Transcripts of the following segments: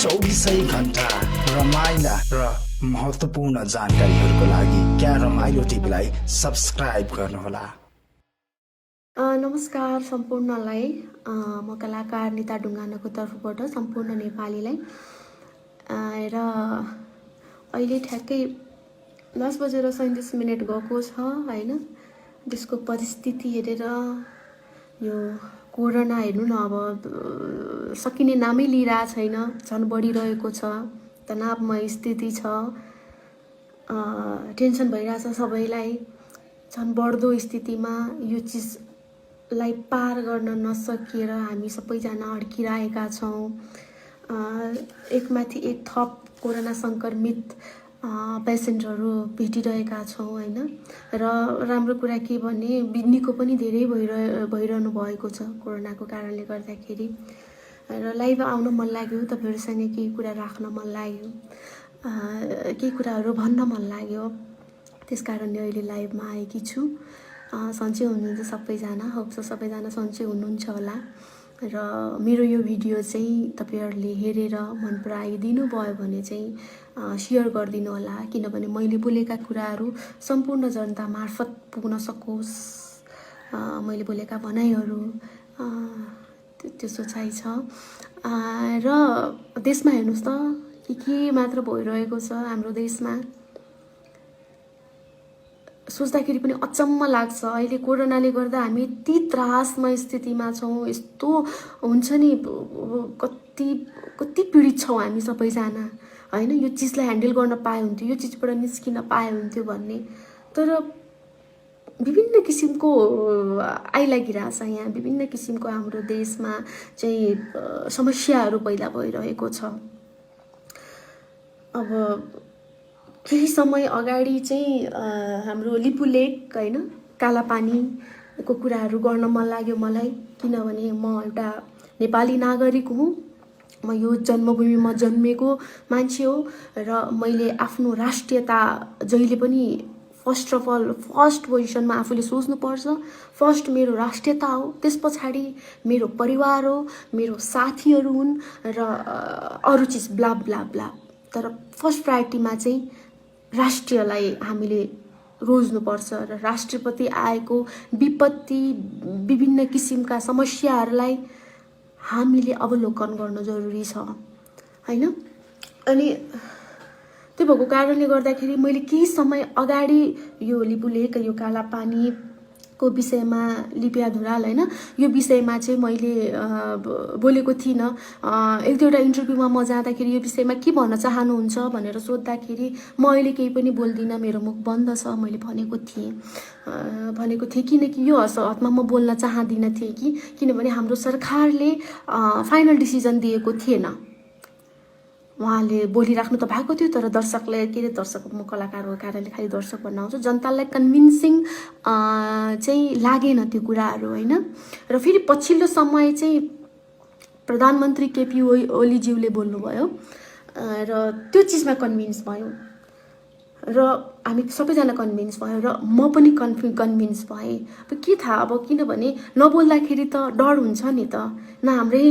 24 घण्टा रमाइला र महत्त्वपूर्ण जानकारीहरूको लागि क्या रमाइलो टिभीलाई सब्स्क्राइब गर्नुहोला। नमस्कार सम्पूर्णलाई। म कलाकार निता ढुङ्गानाको तर्फबाट सम्पूर्ण नेपालीलाई र अहिले ठ्याक्कै 10:37 गएको छ हैन। देशको परिस्थिति हेरेर यो कोरोना हेर्नु न, अब सकिने नामै लिइरहेको छैन, झन् बढिरहेको छ, तनावमय स्थिति छ, टेन्सन भइरहेछ सबैलाई। झन् बढ्दो स्थितिमा यो चिजलाई पार गर्न नसकिएर हामी सबैजना अड्किरहेका छौँ। एकमाथि एक थप कोरोना सङ्क्रमित पेसेन्टहरू भेटिरहेका छौँ हैन। र राम्रो कुरा के भने निको पनि धेरै भइरहनु भएको छ कोरोनाको कारणले गर्दाखेरि। र लाइभ आउन मन लाग्यो, तपाईँहरूसँग केही कुरा राख्न मन लाग्यो, केही कुराहरू भन्न मन लाग्यो, त्यस कारणले अहिले लाइभमा आएकी छु। सन्चै हुनुहुन्छ सबैजना, होप्स सबैजना सन्चै हुनुहुन्छ होला। र मेरो यो भिडियो चाहिँ तपाईँहरूले हेरेर मन पराइदिनु भयो भने चाहिँ सेयर गरिदिनु होला, किनभने मैले बोलेका कुराहरू सम्पूर्ण जनता मार्फत पुग्न सकोस्। मैले बोलेका भनाइहरू त्यो सोचाइ छ। र देशमा हेर्नुहोस् त के मात्र भइरहेको छ हाम्रो देशमा, सोच्दाखेरि पनि अचम्म लाग्छ। अहिले कोरोनाले गर्दा हामी यति त्रासमय स्थितिमा छौँ, यस्तो हुन्छ नि, कति पीडित छौँ हामी सबैजना हैन। यो चिजलाई ह्यान्डल गर्न पाए हुन्थ्यो, यो चिजबाट निस्किन पाए हुन्थ्यो भन्ने, तर विभिन्न किसिमको आइलागिरहेछ यहाँ। विभिन्न किसिमको हाम्रो देशमा चाहिँ समस्याहरू पैदा भइरहेको छ। अब केही समय अगाडि चाहिँ हाम्रो लिपु लेक हैन, कालापानीको कुराहरू गर्न मन लाग्यो मलाई, किनभने म एउटा नेपाली नागरिक हुँ। म यो जन्मभूमिमा जन्मेको मान्छे हो र मैले आफ्नो राष्ट्रियता जहिले पनि फर्स्ट पोजिसनमा आफूले सोच्नुपर्छ। फर्स्ट मेरो राष्ट्रियता हो, त्यस पछाडि मेरो परिवार हो, मेरो साथीहरू हुन् र अरू चिज ब्ला ब्ला ब्ला। तर फर्स्ट प्रायोरिटीमा चाहिँ राष्ट्रियलाई हामीले रोज्नुपर्छ र राष्ट्रप्रति आएको विपत्ति, विभिन्न किसिमका समस्याहरूलाई हामीले अवलोकन गर्न जरुरी छ हैन। अनि त्यो भएको कारणले गर्दाखेरि मैले केही समय अगाडि यो लिपु लेक, यो कालापानीको विषयमा, लिपिया धुराल हैन, यो विषयमा चाहिँ मैले बोलेको थिइनँ। एक दुईवटा इन्टरभ्यूमा म जाँदाखेरि यो विषयमा के भन्न चाहनुहुन्छ भनेर सोद्धाखेरि म अहिले केही पनि बोल्दिनँ, मेरो मुख बन्द छ मैले भनेको थिएँ किनकि यो हदमा म बोल्न चाहदिनँ थिएँ किनभने हाम्रो सरकारले फाइनल डिसिजन दिएको थिएन। उहाँले बोलिराख्नु त भएको थियो, तर दर्शकले दर्शक, म कलाकारको कारणले खालि दर्शक भन्न आउँछु, जनतालाई कन्भिन्सिङ चाहिँ लागेन त्यो कुराहरू हैन। र फेरि पछिल्लो समय चाहिँ प्रधानमन्त्री केपी ओलीज्यूले बोल्नुभयो र त्यो चिजमा कन्भिन्स भयो र हामी सबैजना कन्भिन्स भयो र म पनि कन्भिन्स भएँ। अब के थाहा, अब किनभने नबोल्दाखेरि त डर हुन्छ नि त, न हाम्रै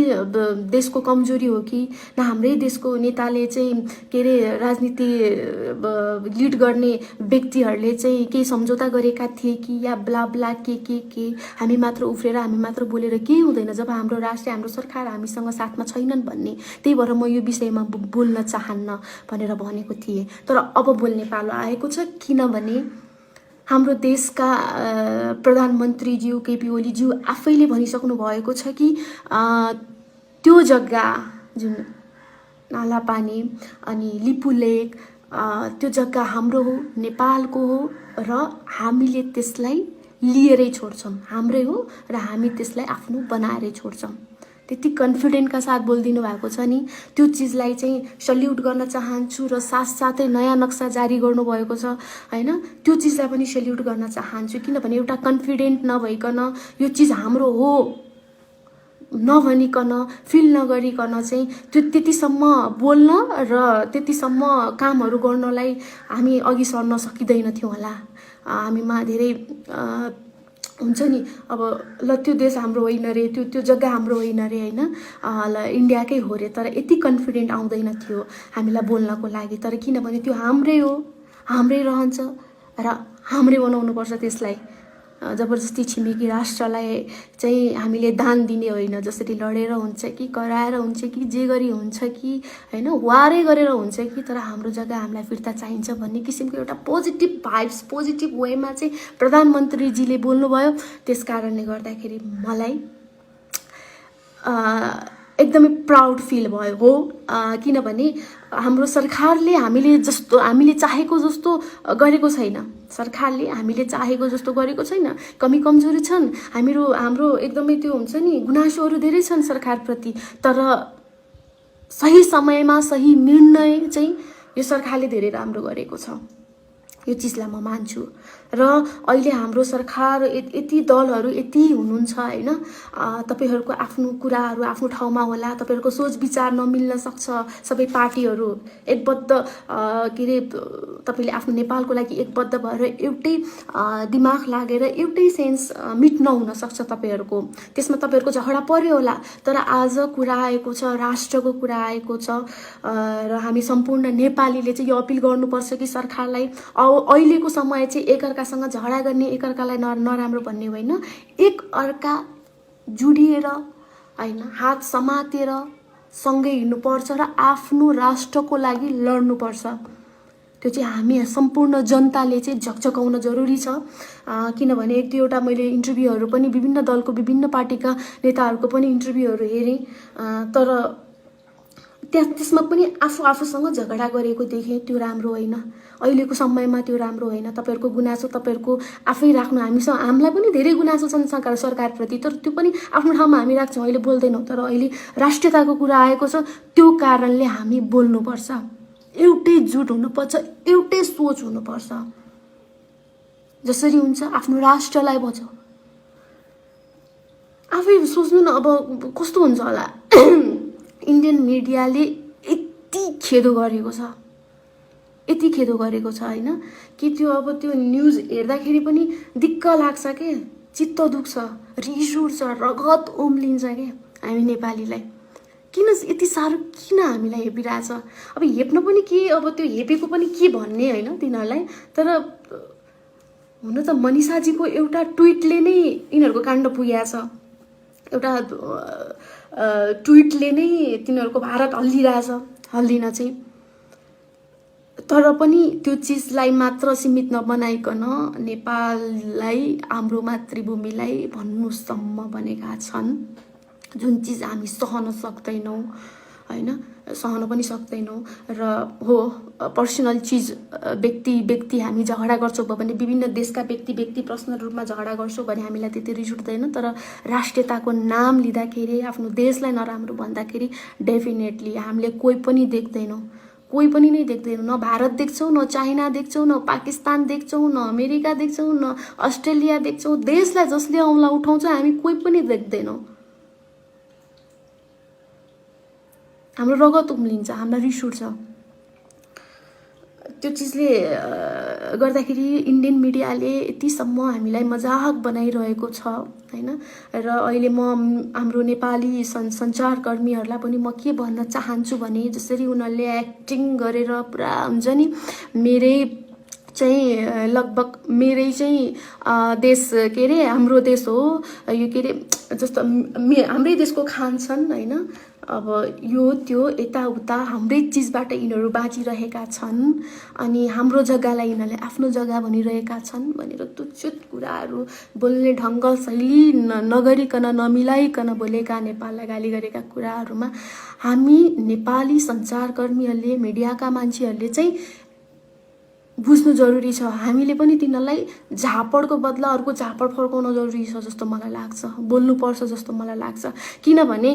देशको कमजोरी हो कि न हाम्रै देशको नेताले चाहिँ के अरे राजनीति लिड गर्ने व्यक्तिहरूले चाहिँ केही सम्झौता गरेका थिए कि या ब्ला ब्ला के हामी मात्र उफ्रेर, हामी मात्र बोलेर केही हुँदैन जब हाम्रो राष्ट्र, हाम्रो सरकार हामीसँग साथमा छैनन् भन्ने। त्यही भएर म यो विषयमा बोल्न चाहन्न भनेर भनेको थिएँ। तर अब बोल्ने पालो आएको छ, किनभने हाम्रो देशका प्रधानमन्त्रीज्यू केपी ओलीज्यू आफैले भनिसक्नु भएको छ कि त्यो जग्गा जुन कालापानी अनि लिपु लेक, त्यो जग्गा हाम्रो हो, नेपालको हो र हामीले त्यसलाई लिएरै छोड्छौँ, हाम्रै हो र हामी त्यसलाई आफ्नो बनाएरै छोड्छौँ। त्यति कन्फिडेन्टका साथ बोलिदिनु भएको छ नि, त्यो चिजलाई चाहिँ सल्युट गर्न चाहन्छु र साथसाथै नयाँ नक्सा जारी गर्नुभएको छ हैन, त्यो चिजलाई पनि सल्युट गर्न चाहन्छु। किनभने एउटा कन्फिडेन्ट नभइकन यो चिज हाम्रो हो नभनिकन, फिल नगरिकन चाहिँ त्यो त्यतिसम्म बोल्न र त्यतिसम्म कामहरू गर्नलाई हामी अघि सर्न सकिँदैनथ्यौँ होला। हामीमा धेरै हुन्छ नि अब ल त्यो देश हाम्रो होइन रे, त्यो जग्गा हाम्रो होइन रे होइन, ल इन्डियाकै हो रे, तर यति कन्फिडेन्ट आउँदैन थियो हामीलाई बोल्नको लागि। तर किनभने त्यो हाम्रै हो, हाम्रै रहन्छ र हाम्रै बनाउनुपर्छ त्यसलाई। जबरजस्ती छिमेकी राष्ट्रलाई चाहिँ हामीले दान दिने होइन, जसरी लडेर हुन्छ कि कराएर हुन्छ कि जे गरी हुन्छ कि होइन, वारै गरेर हुन्छ कि, तर हाम्रो जग्गा हामीलाई फिर्ता चाहिन्छ भन्ने किसिमको एउटा पोजिटिभ भाइब्स, पोजिटिभ वेमा चाहिँ प्रधानमन्त्रीजीले बोल्नुभयो। त्यस कारणले गर्दाखेरि मलाई एकदमै प्राउड फिल भयो हो। किनभने हाम्रो सरकारले हामीले चाहेको जस्तो गरेको छैन, सरकारले हामीले चाहेको जस्तो गरेको छैन। कमी कमजोरी छन्, हाम्रो एकदमै त्यो हुन्छ नि, गुनासोहरू धेरै छन् सरकारप्रति, तर सही समयमा सही निर्णय चाहिँ यो सरकारले धेरै राम्रो गरेको छ, यो चिजलाई म मान्छु। र अहिले हाम्रो सरकार यति दलहरू यति हुनुहुन्छ होइन, तपाईँहरूको आफ्नो कुराहरू आफ्नो ठाउँमा होला, तपाईँहरूको सोच विचार नमिल्न सक्छ, सबै पार्टीहरू एकबद्ध के अरे तपाईँले आफ्नो नेपालको लागि एकबद्ध भएर एउटै दिमाग लागेर एउटै सेन्स मिट नहुन सक्छ तपाईँहरूको, त्यसमा तपाईँहरूको झगडा पर्यो होला। तर आज कुरा आएको छ, राष्ट्रको कुरा आएको छ र हामी सम्पूर्ण नेपालीले चाहिँ यो अपिल गर्नुपर्छ कि सरकारलाई अहिलेको समय चाहिँ एकअर्कासँग झगडा गर्ने, एकअर्कालाई नराम्रो भन्ने होइन, एकअर्का जुडिएर होइन, हात समातेर सँगै हिँड्नुपर्छ र आफ्नो राष्ट्रको लागि लड्नुपर्छ। त्यो चाहिँ हामी सम्पूर्ण जनताले चाहिँ झकझकाउन जरुरी छ। किनभने एक दुईवटा मैले इन्टरभ्यूहरू पनि विभिन्न दलको विभिन्न पार्टीका नेताहरूको पनि इन्टरभ्यूहरू हेरेँ, तर त्यसमा पनि आफूसँग झगडा गरेको देखेँ। त्यो राम्रो होइन, अहिलेको समयमा त्यो राम्रो होइन। तपाईँहरूको गुनासो तपाईँहरूको आफै राख्नु, हामीलाई पनि धेरै गुनासो छन् सरकारप्रति, तर त्यो पनि आफ्नो ठाउँमा हामी राख्छौँ, अहिले बोल्दैनौँ। तर अहिले राष्ट्रियताको कुरा आएको छ, त्यो कारणले हामी बोल्नुपर्छ, एउटै जुट हुनुपर्छ, एउटै सोच हुनुपर्छ। जसरी हुन्छ आफ्नो राष्ट्रलाई बचाऊ। आफै सोच्नु न, अब कस्तो हुन्छ होला इन्डियन मिडियाले यति खेदो गरेको छ, यति खेदो गरेको छ होइन, कि त्यो अब त्यो न्युज हेर्दाखेरि पनि दिक्क लाग्छ के, चित्त दुख्छ, रिस उठ्छ, रगत उम्लिन्छ के हामी नेपालीलाई। किन यति साह्रो किन हामीलाई हेपिरहेछ? अब हेप्न पनि के, अब त्यो हेपेको पनि के भन्ने होइन तिनीहरूलाई। तर हुन त मनिषाजीको एउटा ट्विटले नै यिनीहरूको काण्ड पुगेको छ, एउटा ट्विटले नै तिनीहरूको भारत हल्लिरहेछ, हल्लिन चाहिँ। तर पनि त्यो चिजलाई मात्र सीमित नबनाइकन नेपाललाई, हाम्रो मातृभूमिलाई भन्नुसम्म बनेका छन्, जुन चिज हामी सहन सक्दैनौँ होइन, सहन पनि सक्दैनौँ। र हो पर्सनल चिज, व्यक्ति हामी झगडा गर्छौँ भने विभिन्न देशका व्यक्ति पर्सनल रूपमा झगडा गर्छौँ भने हामीलाई त्यति रिस उठ्दैन। तर राष्ट्रियताको नाम लिँदाखेरि, आफ्नो देशलाई नराम्रो भन्दाखेरि डेफिनेटली हामीले कोही पनि देख्दैनौँ, कोही पनि नै देख्दैनौँ। न भारत देख्छौँ, न चाइना देख्छौँ, न पाकिस्तान देख्छौँ, न अमेरिका देख्छौँ, न अस्ट्रेलिया देख्छौँ। देशलाई जसले औँला उठाउँछ हामी कोही पनि देख्दैनौँ। हाम्रो रगत उम्लिन्छ, हामीलाई रिस उठ्छ। त्यो चिजले गर्दाखेरि इन्डियन मिडियाले यतिसम्म हामीलाई मजाक बनाइरहेको छ होइन। र अहिले म हाम्रो नेपाली सञ्चारकर्मीहरूलाई पनि म के भन्न चाहन्छु भने, जसरी उनीहरूले एक्टिङ गरेर पुरा हुन्छ नि, मेरै चाहिँ लगभग मेरै चाहिँ देश के अरे हाम्रो देश हो यो, के अरे जस्तो हाम्रै देशको खान छन् होइन। अब यो त्यो यताउता हाम्रै चिजबाट यिनीहरू बाँचिरहेका छन्, अनि हाम्रो जग्गालाई यिनीहरूले आफ्नो जग्गा भनिरहेका छन् भनेर तुच्छुत कुराहरू बोल्ने ढङ्ग शैली नगरिकन, नमिलाइकन बोलेका, नेपाललाई गाली गरेका कुराहरूमा हामी नेपाली सञ्चारकर्मीहरूले, मिडियाका मान्छेहरूले चाहिँ बुझ्नु जरुरी छ। हामीले पनि तिनीहरूलाई झापडको बदला अर्को झापड फर्काउन जरुरी छ जस्तो मलाई लाग्छ, बोल्नुपर्छ जस्तो मलाई लाग्छ। किनभने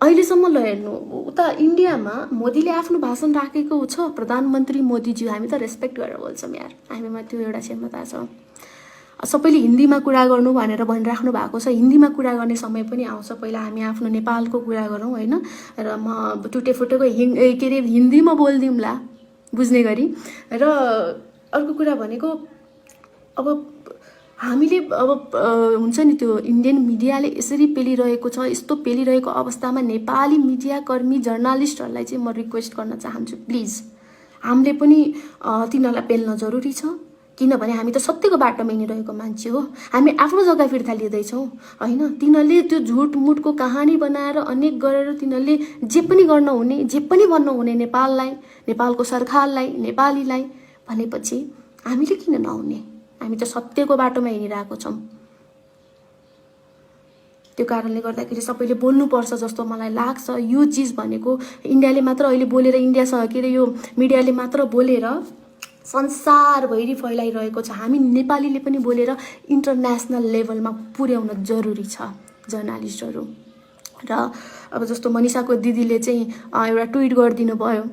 अहिलेसम्म ल हेर्नु, उता इन्डियामा मोदीले आफ्नो भाषण राखेको छ, प्रधानमन्त्री मोदीज्यू, हामी त रेस्पेक्ट गरेर बोल्छौँ यार, हामीमा त्यो एउटा क्षमता छ। सबैले हिन्दीमा कुरा गर्नु भनेर भनिराख्नु भएको छ, हिन्दीमा कुरा गर्ने समय पनि आउँछ, पहिला हामी आफ्नो नेपालको कुरा गरौँ होइन। र म टुटेफुटेको के अरे हिन्दीमा बोलिदिउँला बुझ्ने गरी। र अर्को कुरा भनेको, अब हामीले अब हुन्छ नि त्यो इन्डियन मिडियाले यसरी पेलिरहेको छ, यस्तो पेलिरहेको अवस्थामा नेपाली मिडियाकर्मी जर्नलिस्टहरूलाई चाहिँ म रिक्वेस्ट गर्न चाहन्छु, प्लिज हामीले पनि तिनीहरूलाई पेल्न जरुरी छ। किनभने हामी त सत्यको बाटोमा हिँडिरहेको मान्छे हो, हामी आफ्नो जग्गा फिर्ता लिँदैछौँ होइन। तिनीहरूले त्यो झुटमुटको कहानी बनाएर अनेक गरेर तिनीहरूले जे पनि गर्न हुने, जे पनि भन्न हुने नेपाललाई, नेपालको सरकारलाई, नेपालीलाई भनेपछि हामीले किन नहुने? हामी त सत्यको बाटोमा हिँडिरहेको छौँ। त्यो कारणले गर्दाखेरि सबैले बोल्नुपर्छ जस्तो मलाई लाग्छ। यो चिज भनेको इन्डियाले मात्र अहिले बोलेर, इन्डियासँग के अरे यो मिडियाले मात्र बोलेर संसारभरि फैलाइरहेको छ। हामी नेपालीले पनि बोलेर इन्टरनेसनल लेभलमा पुर्याउन जरुरी छ जर्नलिस्टहरू। र अब जस्तो मनिषाको दिदीले चाहिँ एउटा ट्विट गरिदिनु भयो,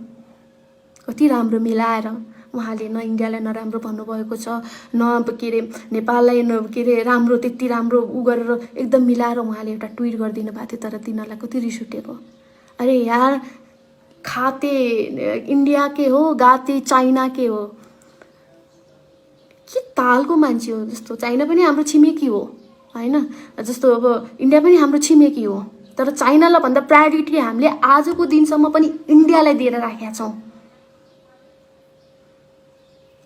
कति राम्रो मिलाएर उहाँले न इन्डियालाई नराम्रो भन्नुभएको छ, न के अरे नेपाललाई के अरे राम्रो, त्यति राम्रो उ गरेर एकदम मिलाएर उहाँले एउटा ट्विट गरिदिनु भएको थियो। तर तिनीहरूलाई कति रिस उठेको। अरे यार, खाते इन्डिया के हो, गाते चाइना के हो, के तालको मान्छे हो? जस्तो चाइना पनि हाम्रो छिमेकी हो होइन, जस्तो अब इन्डिया पनि हाम्रो छिमेकी हो, तर चाइनालाई भन्दा प्रायोरिटी हामीले आजको दिनसम्म पनि इन्डियालाई दिएर राखेका छौँ।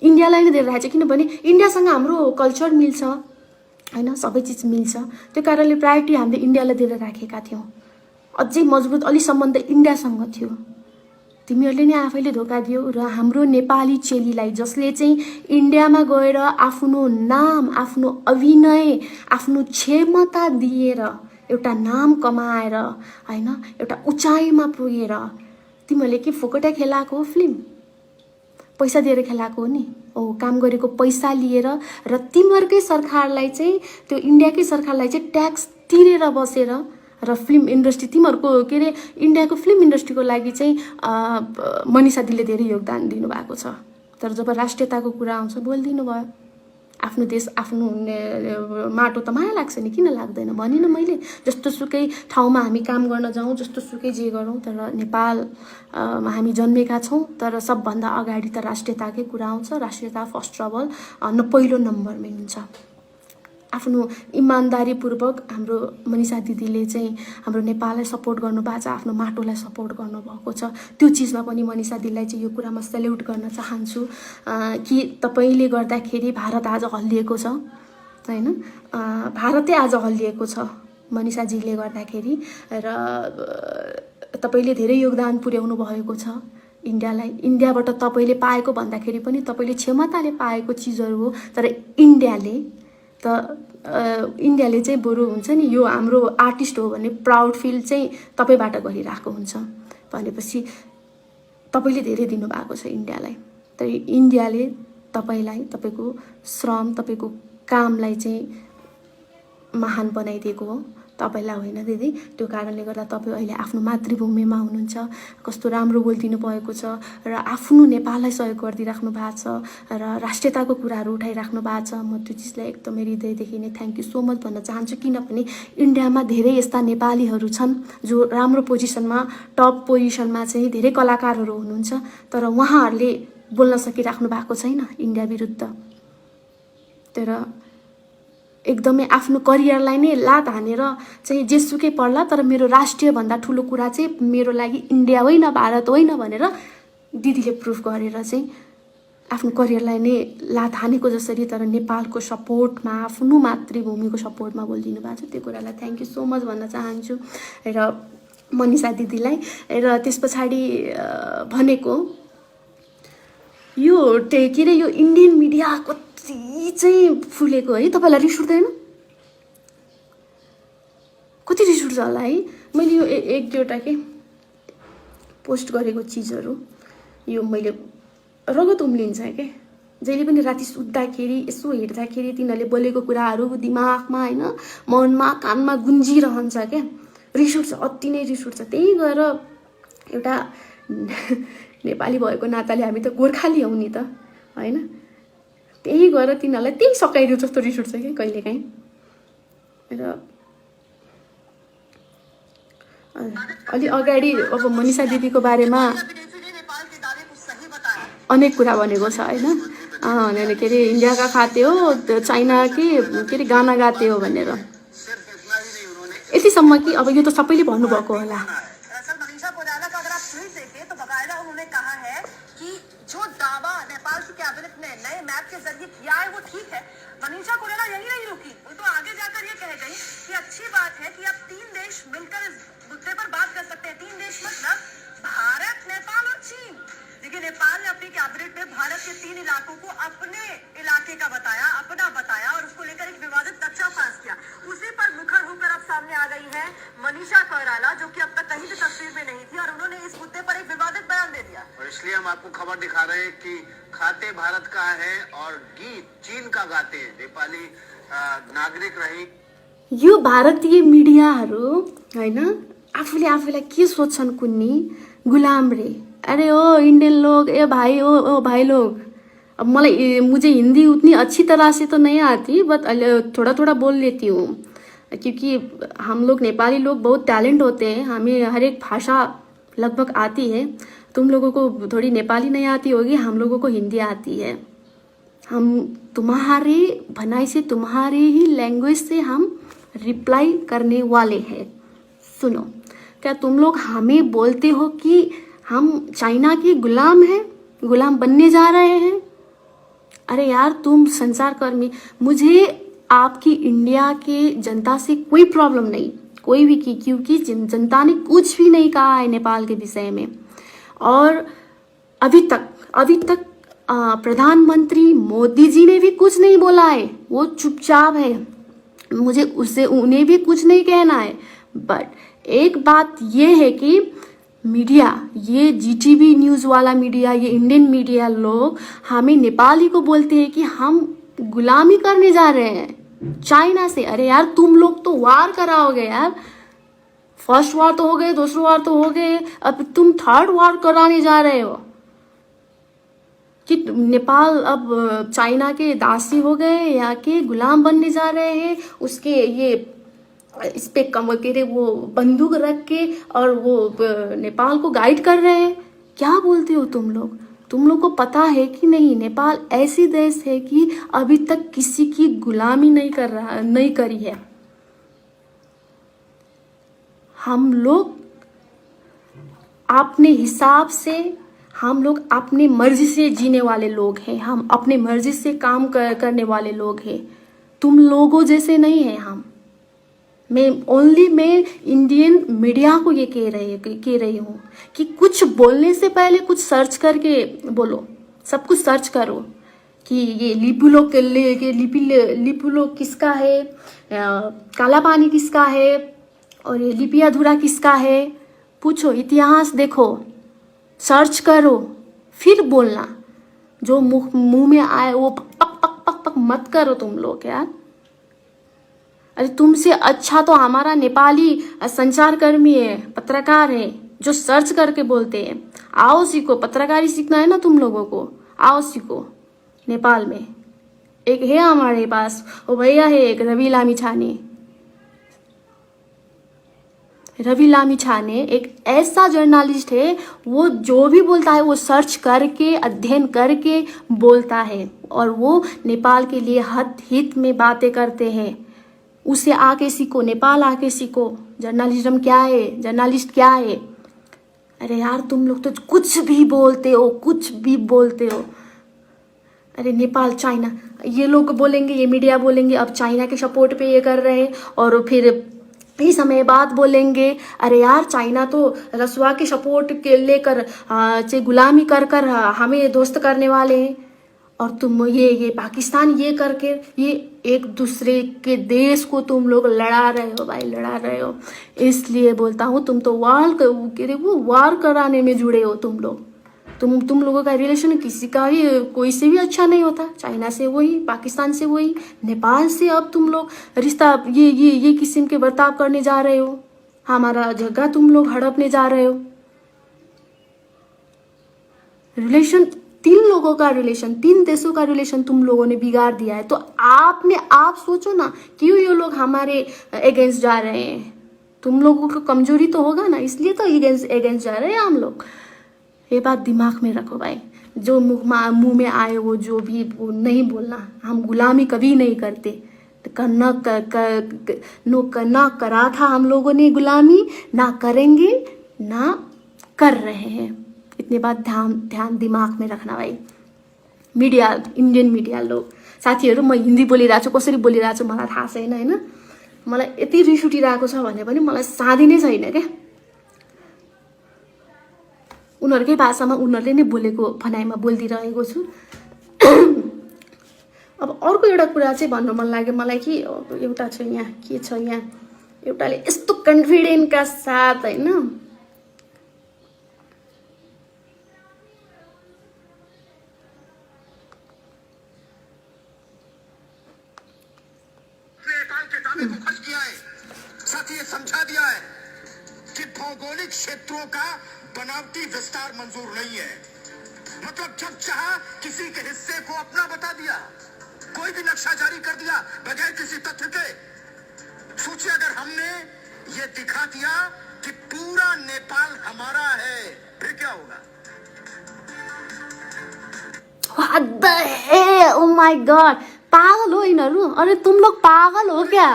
इन्डियालाई नै दिएर राखेको छ किनभने इन्डियासँग हाम्रो कल्चर मिल्छ होइन, सबै चिज मिल्छ। त्यो कारणले प्रायोरिटी हामीले इन्डियालाई दिएर राखेका थियौँ। अझै मजबुत अलि सम्बन्ध इन्डियासँग थियो। तिमीहरूले नै आफैले धोका दियो। र हाम्रो नेपाली चेलीलाई जसले चाहिँ इन्डियामा गएर आफ्नो नाम, आफ्नो अभिनय, आफ्नो क्षमता दिएर एउटा नाम कमाएर होइन, एउटा उचाइमा पुगेर, तिमीहरूले के फोकटा खेलाएको हो? फिल्म पैसा दिएर खेलाएको हो नि? हो, काम गरेको पैसा लिएर र तिमीहरूकै सरकारलाई चाहिँ, त्यो इन्डियाकै सरकारलाई चाहिँ ट्याक्स तिरेर बसेर र फिल्म इन्डस्ट्री, तिमीहरूको के अरे इन्डियाको फिल्म इन्डस्ट्रीको लागि चाहिँ मनिषा दिदीले धेरै योगदान दिनुभएको छ। तर जब राष्ट्रियताको कुरा आउँछ बोलिदिनु भयो। आफ्नो देश, आफ्नो माटो त माया लाग्छ नि, किन लाग्दैन भनिनँ मैले। जस्तोसुकै ठाउँमा हामी काम गर्न जाउँ, जस्तोसुकै जे गरौँ, तर नेपालमा हामी जन्मेका छौँ। तर सबभन्दा अगाडि त राष्ट्रियताकै कुरा आउँछ। राष्ट्रियता फर्स्ट अफ अल पहिलो नम्बरमै हुन्छ। आफ्नो इमान्दारीपूर्वक हाम्रो मनिषा दिदीले चाहिँ हाम्रो नेपाललाई सपोर्ट गर्नुभएको छ, आफ्नो माटोलाई सपोर्ट गर्नुभएको छ। त्यो चिजमा पनि मनिषा दिदीलाई चाहिँ यो कुरामा सेल्युट गर्न चाहन्छु कि तपाईँले गर्दाखेरि भारत आज हल्लिएको छ होइन, भारतै आज हल्लिएको छ मनिषाजीले गर्दाखेरि। र तपाईँले धेरै योगदान पुर्याउनु भएको छ इन्डियालाई। इन्डियाबाट तपाईँले पाएको भन्दाखेरि पनि तपाईँले क्षमताले पाएको चिजहरू हो। तर इन्डियाले चाहिँ बरु हुन्छ नि, यो हाम्रो आर्टिस्ट हो भन्ने प्राउड फिल चाहिँ तपाईँबाट गरिरहेको हुन्छ। भनेपछि तपाईँले धेरै दिनुभएको छ इन्डियालाई। तर इन्डियाले तपाईँलाई, तपाईँको श्रम, तपाईँको कामलाई चाहिँ महान बनाइदिएको हो, तपाईँलाई होइन दिदी। त्यो कारणले गर्दा तपाईँ अहिले आफ्नो मातृभूमिमा हुनुहुन्छ। कस्तो राम्रो बोलिदिनु भएको छ र आफ्नो नेपाललाई सहयोग गरिदिइराख्नु भएको छ र राष्ट्रियताको कुराहरू उठाइराख्नु भएको छ। म त्यो चिजलाई एकदमै हृदयदेखि नै थ्याङ्क यू सो मच भन्न चाहन्छु। किनभने इन्डियामा धेरै यस्ता नेपालीहरू छन् जो राम्रो पोजिसनमा, टप पोजिसनमा चाहिँ धेरै कलाकारहरू हुनुहुन्छ, तर उहाँहरूले बोल्न सकिराख्नु भएको छैन इन्डिया विरुद्ध। तर एकदमै आफ्नो करियरलाई नै लात हानेर चाहिँ जेसुकै पर्ला, तर मेरो राष्ट्रियभन्दा ठुलो कुरा चाहिँ मेरो लागि इन्डिया होइन, भारत होइन भनेर दिदीले प्रुफ गरेर चाहिँ आफ्नो करियरलाई नै लात हानेको जसरी, तर नेपालको सपोर्टमा, आफ्नो मातृभूमिको सपोर्टमा बोलिदिनु भएको छ। त्यो कुरालाई थ्याङ्क यू सो मच भन्न चाहन्छु र मनिषा दिदीलाई। र त्यस पछाडि भनेको यो के अरे यो इन्डियन मिडिया कति चाहिँ फुलेको है, तपाईँलाई रिस उठ्दैन? कति रिस उठ्छ होला है। मैले यो एक दुईवटा के पोस्ट गरेको चिजहरू यो मैले रगत उम्लिन्छ के, जहिले पनि राति सुत्दाखेरि यसो हेर्दाखेरि तिनीहरूले बोलेको कुराहरू दिमागमा होइन, मनमा, कानमा गुन्जिरहन्छ क्या। रिस उठ्छ, अति नै रिस उठ्छ। त्यही गएर एउटा नेपाली भएको नाताले हामी त गोर्खाली हौ नि त होइन, त्यही गएर तिनीहरूलाई त्यही सकाइदियो जस्तो रिस उठ्छ कि कहिलेकाहीँ। र अलि अगाडि अब मनिषा दिदीको बारेमा अनेक कुरा भनेको छ होइन। के अरे इंडिया का खाते हो तो चाइना के अरे गाना गाते हो भनेर यतिसम्म कि अब यो त सबैले भन्नुभएको होला। दरअसल मनीषा कोइराला का अगर आप ट्वीट देखें तो बाकायदा उन्होंने कहा है कि जो दावा नेपाल की कैबिनेट ने नए मैप के जरिए किया है वो ठीक है। मनीषा कोइराला यही नहीं रुकी, वो तो आगे जाकर ये कह गई कि अच्छी बात है कि अब 3 देश मिलकर इस मुद्दे पर बात कर सकते हैं। 3 देश मतलब भारत, नेपाल और चीन। देखिए नेपाल ने अपनी कैबिनेट में भारत के 3 इलाकों को अपने इलाके का बताया, अपना बताया और उसको लेकर एक विवादित नक्शा पास किया। उसी पर मुखर होकर अब सामने आ गई है मनीषा कोइराला, जो कि अब तक कहीं भी तस्वीर में नहीं थी और उन्होंने इस मुद्दे पर एक विवादित बयान दे दिया। और इसलिए हम आपको खबर दिखा रहे हैं कि खाते भारत का है और गीत चीन का गाते हैं नेपाली नागरिक रही। यो भारतीय मिडियाहरू होइन आफूले आफूलाई के सोच्छन् कुन्नी गुलाम रे। अरे ओ इंडियन लोग, ए भाई ओ भाई लोग, अब मुझे हिंदी उतनी अच्छी तरह से तो नहीं आती, बट थोड़ा थोड़ा बोल लेती हूँ क्योंकि हम लोग नेपाली लोग बहुत टैलेंट होते हैं, हमें हर एक भाषा लगभग आती है। तुम लोगों को थोड़ी नेपाली नहीं आती होगी, हम लोगों को हिंदी आती है। हम तुम्हारे भनाई से, तुम्हारे ही लैंग्वेज से हम रिप्लाई करने वाले हैं। सुनो, क्या तुम लोग हमें बोलते हो कि हम चाइना के गुलाम हैं, गुलाम बनने जा रहे हैं? अरे यार तुम संसार कर्मी, मुझे आपकी इंडिया के जनता से कोई प्रॉब्लम नहीं, कोई भी की, क्योंकि जनता ने कुछ भी नहीं कहा है नेपाल के विषय में। और अभी तक प्रधानमंत्री मोदी जी ने भी कुछ नहीं बोला है, वो चुपचाप है। मुझे उससे उन्हें भी कुछ नहीं कहना है। बट एक बात ये है कि मीडिया, ये जीटीवी न्यूज़ वाला मीडिया, ये इंडियन मीडिया लोग हमें नेपाली को बोलते हैं कि हम गुलामी करने जा रहे हैं चाइना से। अरे यार तुम लोग तो वार कराओगे यार, फर्स्ट वार तो हो गए, दूसरा वार तो हो गए, अब तुम थर्ड वार कराने जा रहे हो कि नेपाल अब चाइना के दासी हो गए या के गुलाम बनने जा रहे हैं। उसके ये इस पे कम के वो बंदूक रख के और वो नेपाल को गाइड कर रहे हैं। क्या बोलते हो तुम लोग? तुम लोग को पता है कि नहीं नेपाल ऐसी देश है कि अभी तक किसी की गुलामी नहीं करी है। हम लोग अपने हिसाब से, हम लोग अपने मर्जी से जीने वाले लोग हैं, हम अपने मर्जी से काम करने वाले लोग हैं। तुम लोगों जैसे नहीं है हम। मैं इंडियन मीडिया को ये कह रही हूँ कि कुछ बोलने से पहले कुछ सर्च करके बोलो, सब कुछ सर्च करो कि ये लिपुलो किसका है, काला पानी किसका है और ये लिपियाधुरा किसका है। पूछो, इतिहास देखो, सर्च करो, फिर बोलना। जो मुंह में आए वो पक पक पक पक मत करो तुम लोग यार। अरे तुमसे अच्छा तो हमारा नेपाली संचारकर्मी है, पत्रकार है, जो सर्च करके बोलते हैं। आओ सीखो, पत्रकारी सीखना है ना तुम लोगों को, आओ सीखो। नेपाल में एक है हमारे पास, वो भैया है एक रवि लामिछाने एक ऐसा जर्नलिस्ट है, वो जो भी बोलता है वो सर्च करके, अध्ययन करके बोलता है और वो नेपाल के लिए हित में बातें करते हैं। उसे आके सीखो, नेपाल आके सीखो जर्नलिज्म क्या है, जर्नलिस्ट क्या है। अरे यार तुम लोग तो कुछ भी बोलते हो। अरे नेपाल, चाइना, ये लोग बोलेंगे, ये मीडिया बोलेंगे अब चाइना के सपोर्ट पे ये कर रहे हैं, और फिर ही समय बाद बोलेंगे अरे यार चाइना तो रसुआ के सपोर्ट के लेकर गुलामी कर हमें दोस्त करने वाले हैं, और तुम ये पाकिस्तान ये करके ये एक दूसरे के देश को तुम लोग लड़ा रहे हो। इसलिए बोलता हूँ तुम तो वार कराने में जुड़े हो तुम लोग। तुम लोगों का रिलेशन किसी का भी, कोई से भी अच्छा नहीं होता। चाइना से वही, पाकिस्तान से वही, नेपाल से अब तुम लोग रिश्ता ये किस्म के बर्ताव करने जा रहे हो। हमारा जगह तुम लोग हड़पने जा रहे हो। रिलेशन, 3 लोगों का रिलेशन, 3 देशों का रिलेशन तुम लोगों ने बिगाड़ दिया है। तो आप सोचो ना, क्यों ये लोग हमारे अगेंस्ट जा रहे हैं? तुम लोगों को कमजोरी तो होगा ना, इसलिए तो अगेंस्ट जा रहे हैं हम लोग। ये बात दिमाग में रखो भाई। जो मुंह में आए वो जो भी वो नहीं बोलना। हम गुलामी कभी नहीं करते। करना ना करा था हम लोगों ने गुलामी, ना करेंगे, ना कर रहे हैं। इतनी बात ध्यान दिमाग में रखना भाइ। मिडिया, इन्डियन मिडिया लोग साथीहरू, म हिन्दी बोलिरहेको छु, कसरी बोलिरहेको छु मलाई थाहा छैन होइन। मलाई यति रिस उठिरहेको छ भने पनि मलाई साधी नै छैन क्या। उनीहरूकै भाषामा उनीहरूले नै बोलेको भनाइमा बोलिदिइरहेको छु। अब अर्को एउटा कुरा चाहिँ भन्नु मन लाग्यो मलाई कि एउटा छ यहाँ, के छ यहाँ, एउटाले यस्तो कन्फिडेन्टका साथ होइन साथ ही ये समझा दिया है कि भौगोलिक क्षेत्रों का बनावटी विस्तार मंजूर नहीं है। मतलब जब चाहा किसी के हिस्से को अपना बता दिया, कोई भी नक्शा जारी कर दिया बगैर किसी तथ्य के। सोचिए अगर हमने ये दिखा दिया कि पूरा नेपाल हमारा है, फिर क्या होगा? What the hell? Oh my God! पागल हो यिनीहरू। अरे तुम लोग पागल हो क्या?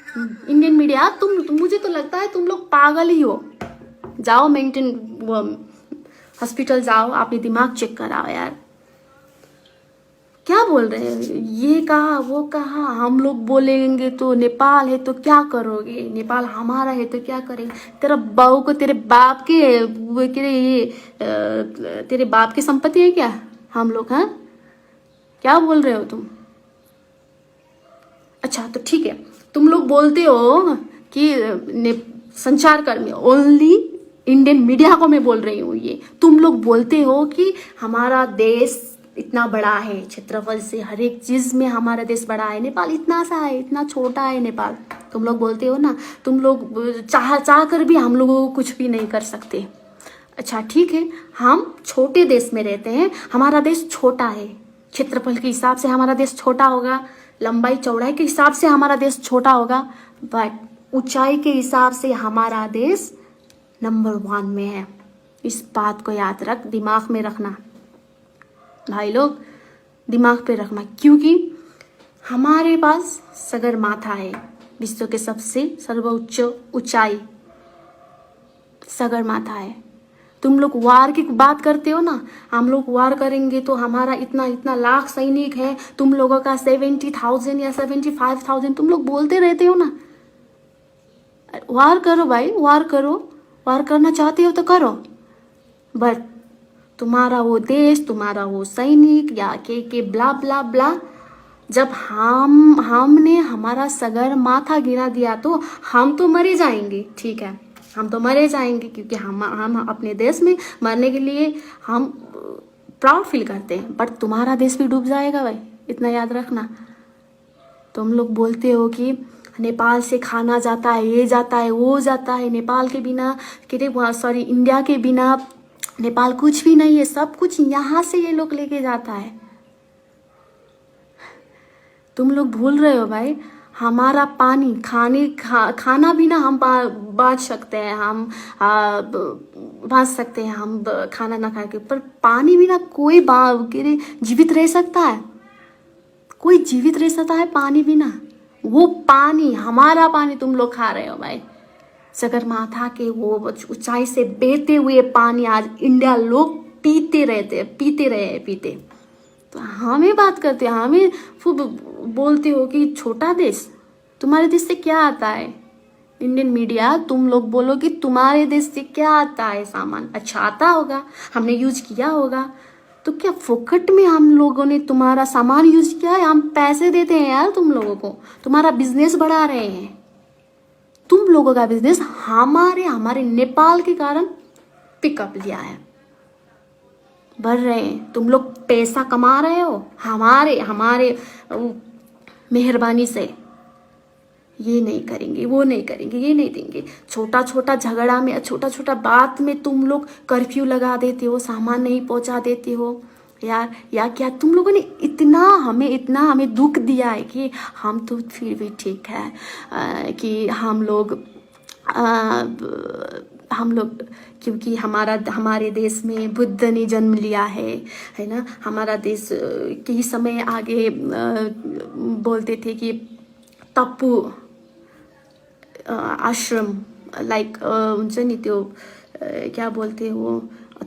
इंडियन मीडिया, मुझे तो लगता है तुम लोग पागल ही हो। जाओ मेंटेन हॉस्पिटल जाओ, अपने दिमाग चेक कराओ यार। क्या बोल रहे हैं? ये कहा वो कहा, हम लोग बोलेंगे तो नेपाल है तो क्या करोगे, नेपाल हमारा है तो क्या करेंगे। तेरा बहू को तेरे बाप की संपत्ति है क्या हम लोग? हाँ, क्या बोल रहे हो तुम? अच्छा तो ठीक है, तुम लोग बोलते हो कि संचारकर्मी, ओनली इंडियन मीडिया को मैं बोल रही हूँ ये। तुम लोग बोलते हो कि हमारा देश इतना बड़ा है, क्षेत्रफल से हर एक चीज में हमारा देश बड़ा है। नेपाल इतना सा है, इतना छोटा है नेपाल। तुम लोग बोलते हो ना, तुम लोग चाह कर भी हम लोगों को कुछ भी नहीं कर सकते। अच्छा ठीक है, हम छोटे देश में रहते हैं, हमारा देश छोटा है, क्षेत्रफल के हिसाब से हमारा देश छोटा होगा, लंबाई चौड़ाई के हिसाब से हमारा देश छोटा होगा, बट ऊंचाई के हिसाब से हमारा देश नंबर 1 में है। इस बात को याद रख, दिमाग में रखना भाई लोग, दिमाग पे रखना। क्योंकि हमारे पास सगरमाथा है, विश्व के सबसे सर्वोच्च ऊंचाई सगरमाथा है। तुम लोग वार की बात करते हो ना, हम लोग वार करेंगे तो हमारा इतना इतना लाख सैनिक है, तुम लोगों का 70,000 या 75,000 तुम लोग बोलते रहते हो ना। वार करो भाई, वार करो, वार करना चाहते हो तो करो, बट तुम्हारा वो देश, तुम्हारा वो सैनिक या के ब्ला ब्ला ब्ला, जब हमने हमारा सगरमाथा गिरा दिया तो हम तो मरे जाएंगे। ठीक है, हम तो मरे जाएंगे, क्योंकि हम अपने देश में मरने के लिए हम प्राउड फील करते हैं, बट तुम्हारा देश भी डूब जाएगा भाई, इतना याद रखना। तुम लोग बोलते हो कि नेपाल से खाना जाता है, ये जाता है, वो जाता है, नेपाल के बिना इंडिया के बिना नेपाल कुछ भी नहीं है, सब कुछ यहाँ से ये लोग लेके जाता है। तुम लोग भूल रहे हो भाई, हमारा पानी खाना भी ना हम बाँच सकते हैं, हम बाँच सकते हैं, हम खाना ना खा के, पर पानी भी ना कोई जीवित रह सकता है? कोई जीवित रह सकता है पानी बिना? वो पानी, हमारा पानी तुम लोग खा रहे हो भाई। सगरमाथा के वो ऊंचाई से बहते हुए पानी आज इंडिया लोग पीते रहे। तो हमें बात करते हैं, हमें खूब बोलते हो कि छोटा देश, तुम्हारे देश से क्या आता है? इंडियन मीडिया, तुम लोग बोलो कि तुम्हारे देश से क्या आता है सामान। अच्छा आता होगा, हमने यूज किया होगा, तो क्या फोकट में हम लोगों ने तुम्हारा सामान यूज किया है? हम पैसे देते हैं यार तुम लोगों को, तुम्हारा बिजनेस बढ़ा रहे हैं। तुम लोगों का बिजनेस हमारे नेपाल के कारण पिकअप लिया है, बढ़ रहे हैं। तुम लोग पैसा कमा रहे हो हमारे मेहरबानी से। ये नहीं करेंगे, वो नहीं करेंगे, ये नहीं देंगे। छोटा छोटा झगड़ा में, छोटा छोटा बात में तुम लोग कर्फ्यू लगा देते हो, सामान नहीं पहुंचा देते हो यार। या क्या तुम लोगों ने इतना हमें दुख दिया है कि हम तो फिर भी ठीक है कि हम लोग हम लोग, क्योंकि हमारे देश में बुद्ध ने जन्म लिया है ना। हमारा देश कई समय आगे बोलते थे कि तप्पु आश्रम, लाइक हुन्छ नि त्यो क्या बोलते हो,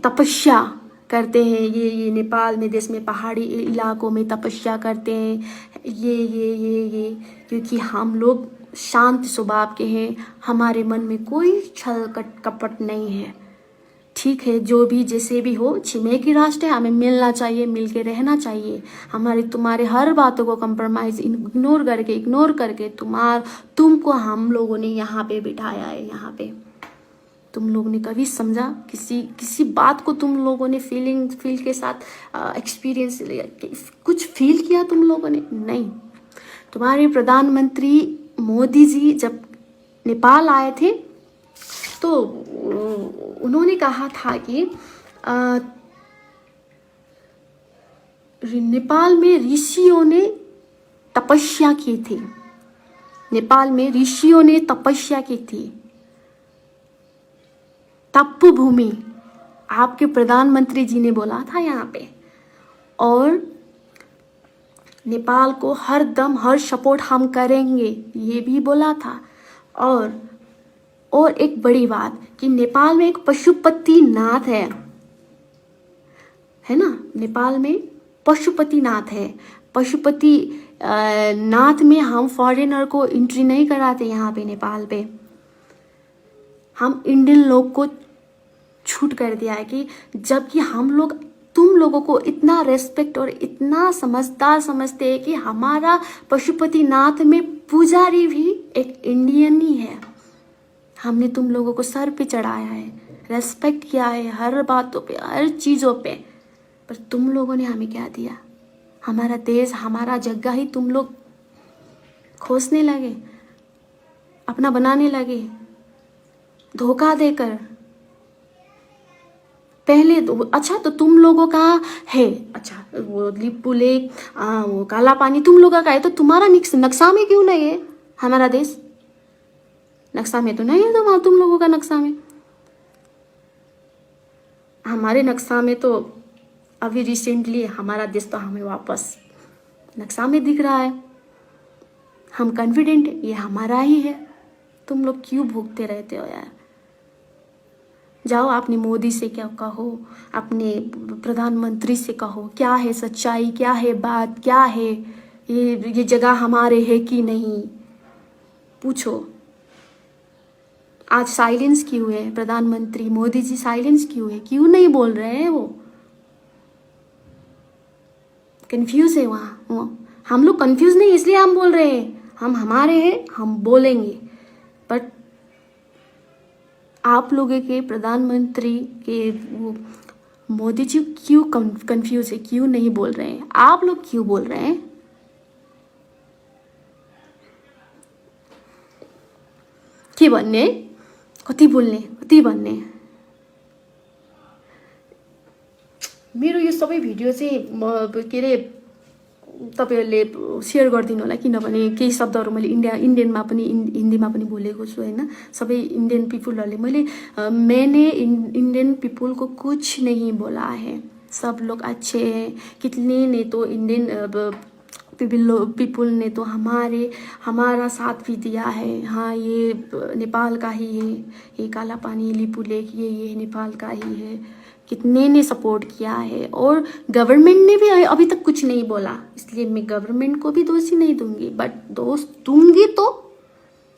तपस्या करते हैं। ये नेपाल में देश में पहाड़ी इलाकों में तपस्या करते हैं। ये क्योंकि हम लोग शांत स्वभाव के हैं, हमारे मन में कोई छल कपट नहीं है। ठीक है, जो भी जैसे भी हो, छिमेकी राष्ट्र है, हमें मिलना चाहिए, मिल के रहना चाहिए। तुम्हारे हर बातों को कंप्रोमाइज इग्नोर करके तुमको हम लोगों ने यहाँ पे बिठाया है। यहाँ पे तुम लोगों ने कभी समझा किसी बात को? तुम लोगों ने फील के साथ एक्सपीरियंस कुछ फील किया तुम लोगों ने? नहीं। तुम्हारे प्रधानमंत्री मोदी जी जब नेपाल आए थे तो उन्होंने कहा था कि नेपाल में ऋषियों ने तपस्या की थी। नेपाल में ऋषियों ने तपस्या की थी। तप्पु भूमि आपके प्रधानमंत्री जी ने बोला था यहाँ पे, और नेपाल को हर दम हर सपोर्ट हम करेंगे, ये भी बोला था। और एक बड़ी बात कि नेपाल में एक पशुपतिनाथ है ना। नेपाल में पशुपतिनाथ है। पशुपति नाथ में हम फॉरेनर को एंट्री नहीं कराते यहाँ पे नेपाल पे। हम इंडियन लोग को छूट कर दिया है कि जबकि हम लोग तुम लोगों को इतना रेस्पेक्ट और इतना समझदार समझते हैं कि हमारा पशुपतिनाथ में पुजारी भी एक इंडियन ही है। हमने तुम लोगों को सर पे चढ़ाया है, रेस्पेक्ट किया है हर बातों पे, हर चीज़ों पे। पर तुम लोगों ने हमें क्या दिया? हमारा देश, हमारा जगह ही तुम लोग खोसने लगे, अपना बनाने लगे, धोखा देकर। पहले तो अच्छा, तो तुम लोगों का है, अच्छा वो लिपु लेक, वो काला पानी तुम लोगों का है, तो तुम्हारा नक्शा में क्यों नहीं है? हमारा देश नक्शा में तो नहीं है, तो वहां तुम लोगों का नक्शा में। हमारे नक्शा में तो अभी रिसेंटली हमारा देश तो हमें वापस नक्शा में दिख रहा है। हम कॉन्फिडेंट है ये हमारा ही है। तुम लोग क्यों भूखते रहते हो यार? जाओ अपने मोदी से क्या कहो, अपने प्रधानमंत्री से कहो, क्या है सच्चाई, क्या है बात, क्या है ये जगह हमारे है कि नहीं, पूछो। आज साइलेंस क्यों है? प्रधानमंत्री मोदी जी साइलेंस क्यों है? क्यों नहीं बोल रहे हैं? वो कंफ्यूज है वहाँ। हम लोग कंफ्यूज नहीं, इसलिए हम बोल रहे हैं। हम हमारे हैं, हम बोलेंगे। बट आप लोगों के प्रधानमंत्री के वो मोदी जी क्यों कंफ्यूज है, क्यों नहीं बोल रहे हैं? आप लोग क्यों बोल रहे हैं? के भन्ने, कति बोल्ने, कति भन्ने। मेरो यो सबै भिडियो चाहिँ के अरे तपाईहरुले शेयर गरिदिनु होला, किनभने केही शब्दहरू मैले इन्डियनमा पनि हिन्दीमा पनि बोलेको छु हैन। सबै इंडियन पीपुलहरूले मैंने इंडियन पीपुल को कुछ नहीं बोला है, सब लोग अच्छे हैं। कितने ने तो इंडियन पीपुल ने तो हमारा साथ भी दिया है। हाँ, ये नेपाल का ही है, ये काला पानी लिपु लेक ये नेपाल का ही है। कितने ने सपोर्ट किया है, और गवर्नमेंट ने भी अभी तक कुछ नहीं बोला, इसलिए मैं गवर्नमेंट को भी दोषी नहीं दूंगी। बट दोष दूंगी तो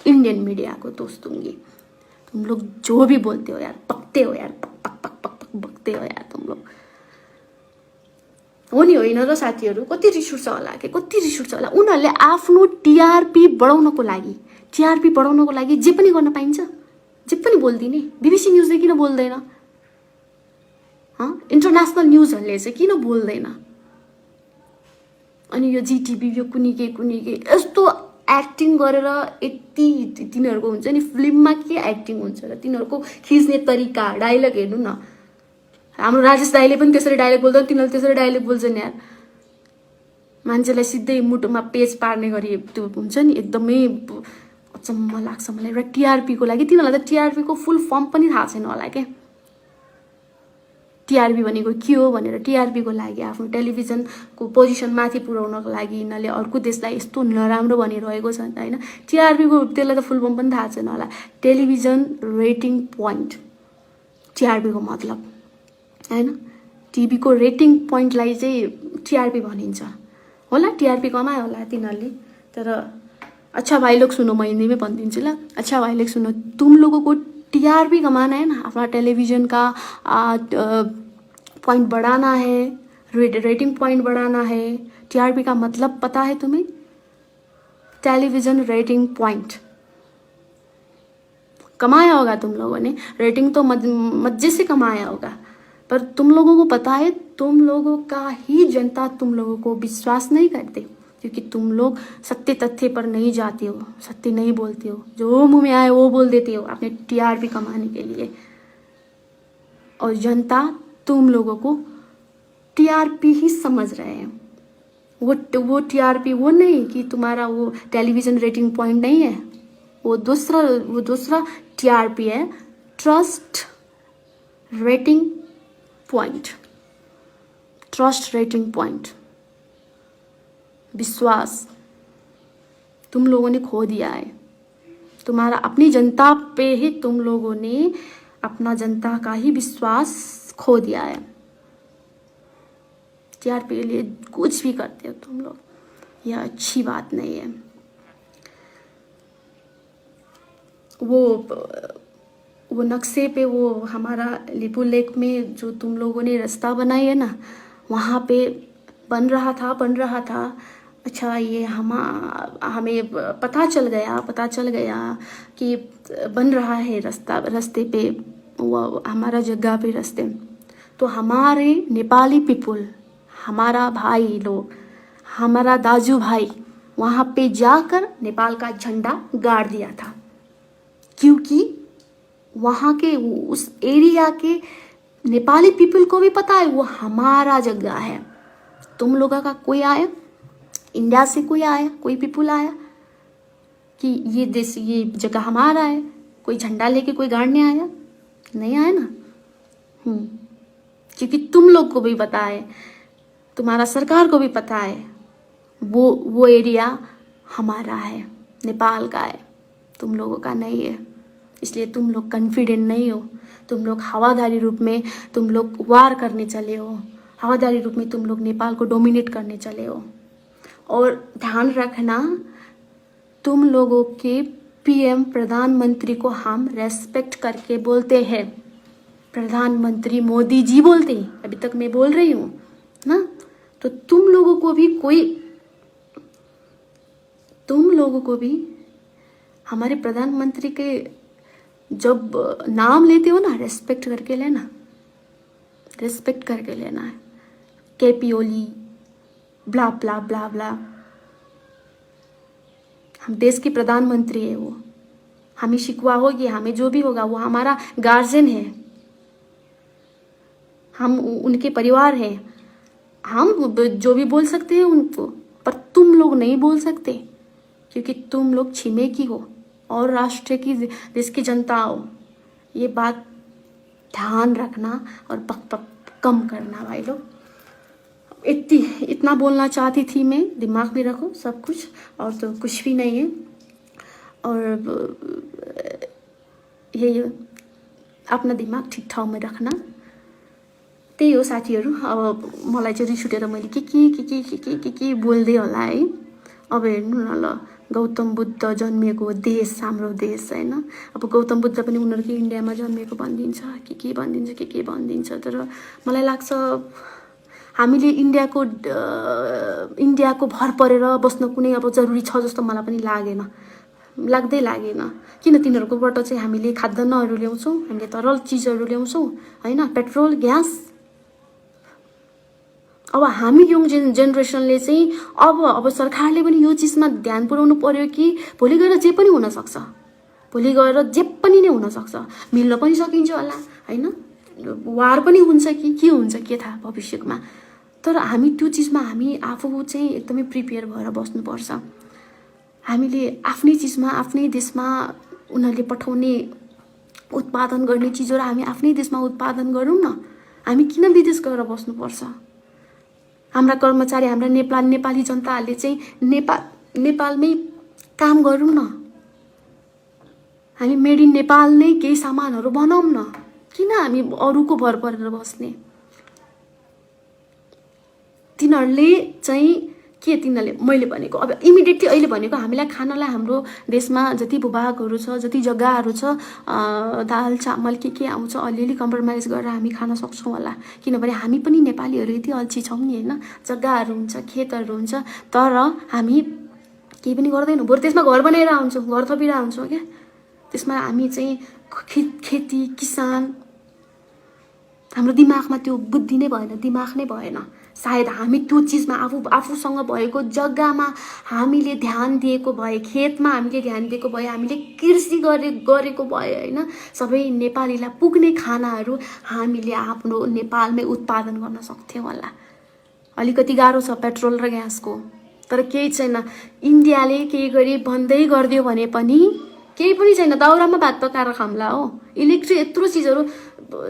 इंडियन मीडिया को दोष दूंगी। तुम लोग जो भी बोलते हो यार, पकते हो यार, पक पक पक पक पक बकते हो यार तुम लोग। हो नि होइन र साथीहरू, कति रिस उठ्छ होला के, कति रिस उठ्छ होला। उनीहरूले आफ्नो टिआरपी बढाउनको लागि जे पनि गर्न पाइन्छ, जे पनि बोल्दिने। बीबीसी न्यूजले किन बोल्दैन? इन्टरनेसनल न्यूजहरूले चाहिँ किन बोल्दैन? अनि यो जीटीभी यो कुनै के यस्तो एक्टिङ गरेर यति तिनीहरूको हुन्छ नि, फिल्ममा के एक्टिङ हुन्छ र तिनीहरूको खिच्ने तरिका, डायलग हेर्नु न। हाम्रो राजेश दाइले पनि त्यसरी डायलग बोल्दैन, तिनीहरूले त्यसरी डायलग बोल्छन् यार। मान्छेलाई सिधै मुटुमा पेज पार्ने गरी त्यो हुन्छ नि, एकदमै अचम्म लाग्छ मलाई। र टिआरपीको लागि तिनीहरूलाई त टिआरपीको फुल फर्म पनि थाहा छैन होला क्या, टिआरपी भनेको के हो भनेर। टिआरपीको लागि आफ्नो टेलिभिजनको पोजिसन माथि पुर्याउनको लागि यिनीहरूले अर्को देशलाई यस्तो नराम्रो भनिरहेको छ होइन। टिआरपीको त्यसलाई त फुल फर्म पनि थाहा छैन होला। टेलिभिजन रेटिङ पोइन्ट टिआरपीको मतलब होइन। टिभीको रेटिङ पोइन्टलाई चाहिँ टिआरपी भनिन्छ होला। टिआरपी कमायो होला तिनीहरूले। तर अच्छा भाई लोग सुनो, मैं हिंदी में बंदिन्छु ल। अच्छा भाई लोग सुनो, तुम लोगों को टीआरपी कमाना है ना, अपना टेलीविज़न का पॉइंट बढ़ाना है, रेटिंग पॉइंट बढ़ाना है। टीआरपी का मतलब पता है तुम्हें? टेलीविज़न रेटिंग पॉइंट कमाया होगा तुम लोगों ने, रेटिंग तो मजे से कमाया होगा, पर तुम लोगों को पता है तुम लोगों का ही जनता तुम लोगों को विश्वास नहीं करते, क्योंकि तुम लोग सत्य तथ्य पर नहीं जाते हो, सत्य नहीं बोलते हो, जो मुंह में आए वो बोल देते हो अपने टीआरपी कमाने के लिए। और जनता तुम लोगों को टीआरपी ही समझ रहे हैं। वो टीआरपी वो नहीं कि तुम्हारा वो टेलीविज़न रेटिंग पॉइंट नहीं है, वो दूसरा टीआरपी है, trust rating point. Trust rating point, विश्वास तुम लोगों ने खो दिया है। तुम्हारा अपनी जनता पे ही तुम लोगों ने अपना जनता का ही विश्वास खो दिया है। टीआरपी के लिए कुछ भी करते हो तुम लोग, यह अच्छी बात नहीं है। वो नक्शे पे वो हमारा लिपू लेक में जो तुम लोगों ने रास्ता बनाई है ना, वहाँ पे बन रहा था। अच्छा ये हमें पता चल गया कि बन रहा है रास्ते पे, वो हमारा जगह पे रास्ते। तो हमारे नेपाली पीपल, हमारा भाई लोग, हमारा दाजू भाई वहाँ पे जाकर नेपाल का झंडा गाड़ दिया था, क्योंकि वहाँ के उस एरिया के नेपाली पीपल को भी पता है वो हमारा जगह है। तुम लोगों का कोई आया, इंडिया से कोई आया, कोई पीपल आया कि ये देश, ये जगह हमारा है, कोई झंडा लेके कोई गाड़ने आया? नहीं आया ना। क्योंकि तुम लोग को भी पता है, तुम्हारा सरकार को भी पता है वो एरिया हमारा है, नेपाल का है, तुम लोगों का नहीं है। इसलिए तुम लोग कॉन्फिडेंट नहीं हो। तुम लोग हवादारी रूप में तुम लोग वार करने चले हो, हवादारी रूप में तुम लोग नेपाल को डोमिनेट करने चले हो। और ध्यान रखना, तुम लोगों के पीएम प्रधानमंत्री को हम रेस्पेक्ट करके बोलते हैं, प्रधानमंत्री मोदी जी बोलते हैं, अभी तक मैं बोल रही हूँ ना। तो तुम लोगों को भी हमारे प्रधानमंत्री के जब नाम लेते हो ना, रेस्पेक्ट करके लेना, रेस्पेक्ट करके लेना है। KP Oli blah blah blah blah, हम देश के प्रधानमंत्री है, वो हमें शिकवा होगी, हमें जो भी होगा वो हमारा गार्जियन है, हम उनके परिवार हैं, हम जो भी बोल सकते हैं उनको, पर तुम लोग नहीं बोल सकते, क्योंकि तुम लोग छिमेकी हो और राष्ट्र की, देश की जनता हो। ये बात ध्यान रखना और पक कम करना भाई लोग। इतना बोलना चाहती थी मैं, दिमाग में रखो सब कुछ, और तो कुछ भी नहीं है। और ये अपना दिमाग ठिक ठाउँमा राख्न, त्यही हो साथीहरू। अब मलाई चाहिँ रिस उठेर मैले के बोल्दै होला है। अब हेर्नु न ल, गौतम बुद्ध जन्मिएको देश हाम्रो देश होइन। अब गौतम बुद्ध पनि उनीहरूकै इन्डियामा जन्मिएको भनिदिन्छ, के भनिदिन्छ। तर मलाई लाग्छ हामीले इन्डियाको भर परेर बस्न कुनै अब जरुरी छ जस्तो मलाई पनि लाग्दैन। किन तिनीहरूकोबाट चाहिँ हामीले खाद्यान्नहरू ल्याउँछौँ, हामीले तरल चिजहरू ल्याउँछौँ होइन, पेट्रोल ग्यास। अब हामी यङ जेनेरेसनले चाहिँ अब सरकारले पनि यो चिजमा ध्यान पुर्याउनु पर्यो कि भोलि गएर जे पनि हुन सक्छ, भोलि गएर जे पनि नै हुन सक्छ, मिल्न पनि सकिन्छ होला होइन, वार पनि हुन्छ कि के हुन्छ के थाहा भविष्यमा। तर हामी त्यो चिजमा हामी आफू चाहिँ एकदमै प्रिपेयर भएर बस्नुपर्छ हामीले आफ्नै चिजमा आफ्नै देशमा उनीहरूले पठाउने उत्पादन गर्ने चिजहरू हामी आफ्नै देशमा उत्पादन गरौँ न। हामी किन विदेश गएर बस्नुपर्छ? हाम्रा कर्मचारी, हाम्रा नेपाली जनताहरूले चाहिँ नेपालमै काम गरौँ न। हामी मेड इन नेपाल नै केही सामानहरू बनाऊँ न। किन हामी अरूको भर परेर बस्ने? तिनीहरूले चाहिँ के मैले भनेको अब इमिडिएटली अहिले भनेको हामीलाई खानलाई हाम्रो देशमा जति भूभागहरू छ, जति जग्गाहरू छ, दाल चामल के आउँछ अलिअलि कम्प्रोमाइज गरेर हामी खान सक्छौँ होला। किनभने हामी पनि नेपालीहरू यति अल्छी छौँ नि होइन। जग्गाहरू हुन्छ, खेतहरू हुन्छ, तर हामी केही पनि गर्दैनौँ। बरु त्यसमा घर बनाएर आउँछौँ, घर थपिएर आउँछौँ क्या। त्यसमा हामी चाहिँ खेती किसान, हाम्रो दिमागमा त्यो बुद्धि नै भएन, दिमाग नै भएन। सायद हामी त्यो चिजमा आफूसँग भएको जग्गामा हामीले ध्यान दिएको भए, खेतमा हामीले ध्यान दिएको भए, हामीले कृषि गरेको भए होइन, सबै नेपालीलाई पुग्ने खानाहरू हामीले आफ्नो नेपालमै उत्पादन गर्न सक्थ्यौँ होला। अलिकति गाह्रो छ पेट्रोल र ग्यासको, तर केही छैन। इन्डियाले केही गरी बन्दै गरिदियो भने पनि केही पनि छैन। दाउरामा भात पकाएर खाम्ला हो। इलेक्ट्रिक यत्रो चिजहरू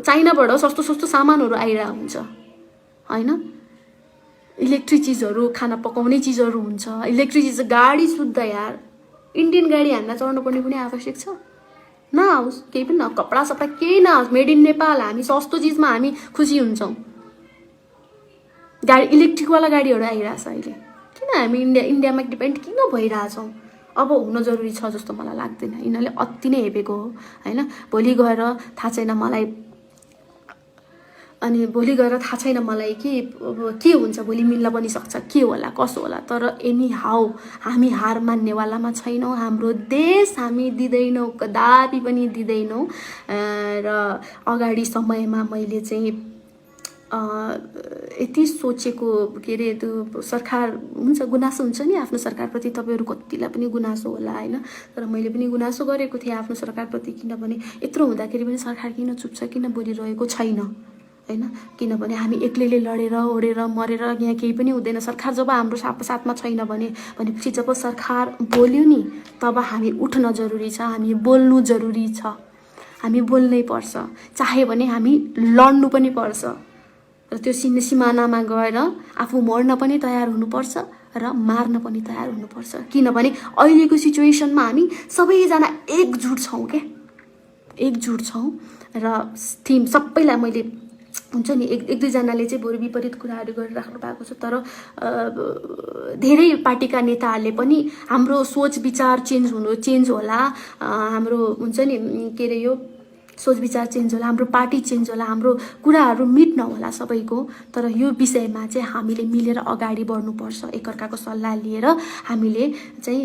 चाइनाबाट सस्तो सामानहरू आइरहेको हुन्छ होइन। इलेक्ट्रिक चिजहरू, खाना पकाउने चिजहरू हुन्छ। इलेक्ट्रिक चिज, गाडी शुद्ध यार, इन्डियन गाडी हामीलाई चढ्नु पर्ने पनि आवश्यक छ? नआओस्, केही पनि न, कपडा सपडा केही नआओस्, मेड इन नेपाल। हामी सस्तो चिजमा हामी खुसी हुन्छौँ। गाडी इलेक्ट्रिकवाला गाडीहरू आइरहेछ अहिले। किन हामी इन्डियामा डिपेन्ड किन भइरहेछौँ? अब हुन जरुरी छ जस्तो मलाई लाग्दैन। यिनीहरूले अति नै हेपेको हो होइन। भोलि गएर थाहा छैन मलाई कि के हुन्छ, भोलि मिल्न पनि सक्छ, के होला कसो होला। तर एनी हाउ हामी हार मान्नेवालामा छैनौँ। हाम्रो देश हामी दिँदैनौँ, कदापि पनि दिँदैनौँ। र अगाडि समयमा मैले चाहिँ यति सोचेको, के अरे त्यो सरकार हुन्छ, गुनासो हुन्छ नि आफ्नो सरकारप्रति। तपाईँहरू कतिलाई पनि गुनासो होला होइन, तर मैले पनि गुनासो गरेको थिएँ आफ्नो सरकारप्रति। किनभने यत्रो हुँदाखेरि पनि सरकार किन चुप छ, किन बोलिरहेको छैन होइन। किनभने हामी एक्लैले लडेर ओडेर मरेर यहाँ केही पनि हुँदैन। सरकार जब हाम्रो साथमा छैन भनेपछि जब सरकार बोल्यो नि, तब हामी उठ्न जरुरी छ, हामी बोल्नु जरुरी छ। हामी बोल्नै पर्छ, चाहे भने हामी लड्नु पनि पर्छ। र त्यो सिमानामा गएर आफू मर्न पनि तयार हुनुपर्छ र मार्न पनि तयार हुनुपर्छ। किनभने अहिलेको सिचुएसनमा हामी सबैजना एकजुट छौँ क्या, एकजुट छौँ। र थिम सबैलाई मैले हुन्छ नि, एक दुईजनाले चाहिँ बरु विपरीत कुराहरू गरिराख्नु भएको छ। तर धेरै पार्टीका नेताहरूले पनि हाम्रो सोच विचार चेन्ज होला, हाम्रो हुन्छ नि के अरे यो सोच विचार चेन्ज होला, हाम्रो पार्टी चेन्ज होला, हाम्रो कुराहरू मिट नहोला सबैको। तर यो विषयमा चाहिँ हामीले मिलेर अगाडि बढ्नुपर्छ। एकअर्काको सल्लाह लिएर हामीले चाहिँ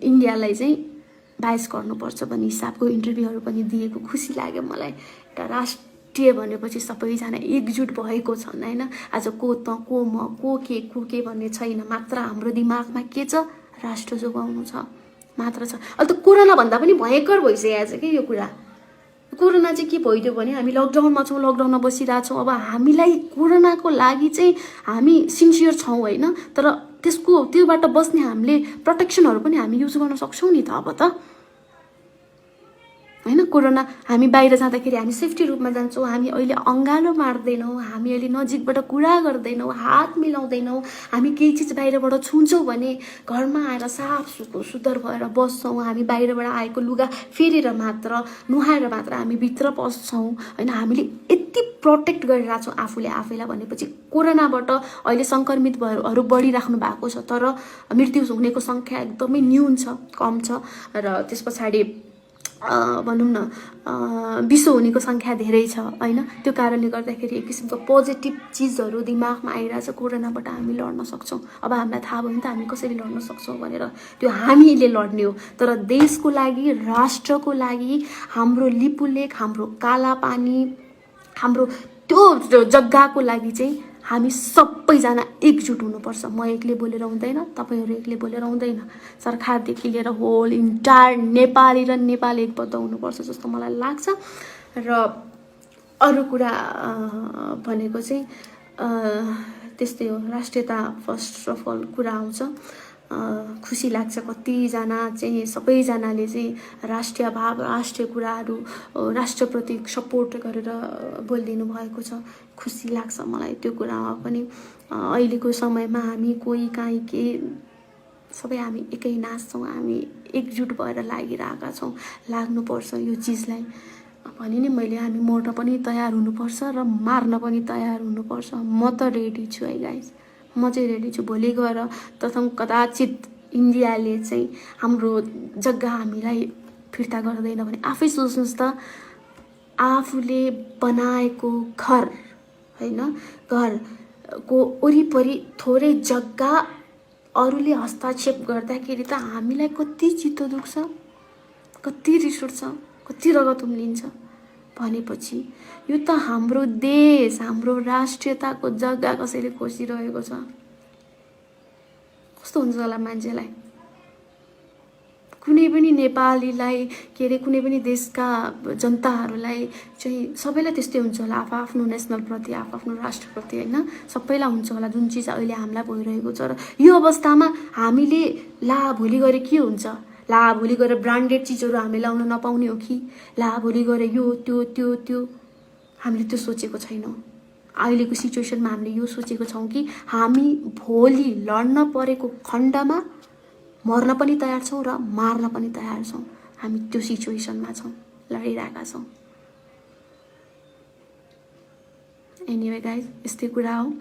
इन्डियालाई चाहिँ बाइस गर्नुपर्छ भन्ने हिसाबको इन्टरभ्यूहरू पनि दिएको खुसी लाग्यो मलाई। एउटा राष्ट्रिय भनेपछि सबैजना एकजुट भएको छन् होइन। आज को त को म को के भन्ने छैन। मात्र हाम्रो दिमागमा के छ, राष्ट्र जोगाउनु छ मात्र छ। अहिले त कोरोना भन्दा पनि भयङ्कर भइसकेको छ कि यो कुरा। कोरोना चाहिँ के भइदियो भने हामी लकडाउनमा छौँ, लकडाउनमा बसिरहेछौँ। अब हामीलाई कोरोनाको लागि चाहिँ हामी सिन्सियर छौँ होइन, तर त्योबाट बस्ने हामीले प्रोटेक्सनहरू पनि हामी युज गर्न सक्छौँ नि त अब त होइन। कोरोना हामी बाहिर जाँदाखेरि हामी सेफ्टी रूपमा जान्छौँ। हामी अहिले अँगालो मार्दैनौँ, हामी अहिले नजिकबाट कुरा गर्दैनौँ, हात मिलाउँदैनौँ। हामी केही चिज बाहिरबाट छुन्छौँ भने घरमा आएर साफ सुग्घर भएर बस्छौँ। हामी बाहिरबाट आएको लुगा फेरेर मात्र, नुहाएर मात्र हामी भित्र पस्छौँ होइन। हामीले यति प्रोटेक्ट गरिरहेछौँ आफूले आफैलाई भनेपछि कोरोनाबाट अहिले सङ्क्रमितहरू बढिराख्नु भएको छ, तर मृत्यु हुनेको सङ्ख्या एकदमै न्यून छ, कम छ। र त्यस पछाडि भनौँ न विश्व हुनेको सङ्ख्या धेरै छ होइन। त्यो कारणले गर्दाखेरि एक किसिमको पोजिटिभ चिजहरू दिमागमा आइरहेछ। कोरोनाबाट हामी लड्न सक्छौँ। अब हामीलाई थाहा भयो नि त हामी कसरी लड्न सक्छौँ भनेर। त्यो हामीले लड्ने हो। तर देशको लागि, राष्ट्रको लागि, हाम्रो लिपुलेख, हाम्रो कालापानी, हाम्रो त्यो जग्गाको लागि चाहिँ हामी सबैजना एकजुट हुनुपर्छ। म एक्लै बोलेर हुँदैन, तपाईँहरू एक्लै बोलेर हुँदैन। सरकारदेखि लिएर होल इन्टायर नेपाली र नेपाल एकबद्ध हुनुपर्छ जस्तो मलाई लाग्छ। र अरू कुरा भनेको चाहिँ त्यस्तै हो, राष्ट्रियता फर्स्ट अफ अल कुरा आउँछ। खुसी लाग्छ। कतिजना चाहिँ सबैजनाले चाहिँ राष्ट्रिय भाव, राष्ट्रिय कुराहरू, राष्ट्रप्रति सपोर्ट गरेर बोलिदिनु भएको छ। खुसी लाग्छ मलाई त्यो कुरामा पनि। अहिलेको समयमा हामी कोही काहीँ के सबै हामी एकै नाच्छौँ, हामी एकजुट भएर लागिरहेका छौँ। लाग्नुपर्छ यो चिजलाई। भने नि मैले, हामी मर्न पनि तयार हुनुपर्छ र मार्न पनि तयार हुनुपर्छ। म त रेडी छु है गाइस, म चाहिँ रेडी छु। भोलि गएर प्रथम कदाचित इन्डियाले चाहिँ हाम्रो जग्गा हामीलाई फिर्ता गर्दैन भने आफै सोच्नुहोस् त, आफूले बनाएको घर होइन, घरको वरिपरि थोरै जग्गा अरूले हस्तक्षेप गर्दाखेरि त हामीलाई कति चित्त दुख्छ, कति रिस उठ्छ, कति रगत उम्लिन्छ। भनेपछि यो त हाम्रो देश, हाम्रो राष्ट्रियताको जग्गा कसैले खोसिरहेको छ। कस्तो हुन्छ होला मान्छेलाई? कुनै पनि नेपालीलाई के अरे, कुनै पनि देशका जनताहरूलाई चाहिँ सबैलाई त्यस्तै हुन्छ होला, आफ्नो नेसनलप्रति, आफ्नो राष्ट्रप्रति होइन, सबैलाई हुन्छ होला जुन चिज अहिले हामीलाई भइरहेको छ। र यो अवस्थामा हामीले ला भोलि गएर के हुन्छ, ला भोलि गएर ब्रान्डेड चिजहरू हामी लाउन नपाउने हो कि, ला भोलि गएर यो त्यो त्यो त्यो, हामीले त्यो सोचेको छैनौँ। अहिलेको सिचुएसनमा हामीले यो सोचेको छौँ कि हामी भोलि लड्न परेको खण्डमा मर्न पनि तयार छौँ र मार्न पनि तयार छौँ। हामी त्यो सिचुएसनमा छौँ, लडिरहेका छौँ। एनिवे गाइज, यस्तै कुरा हो।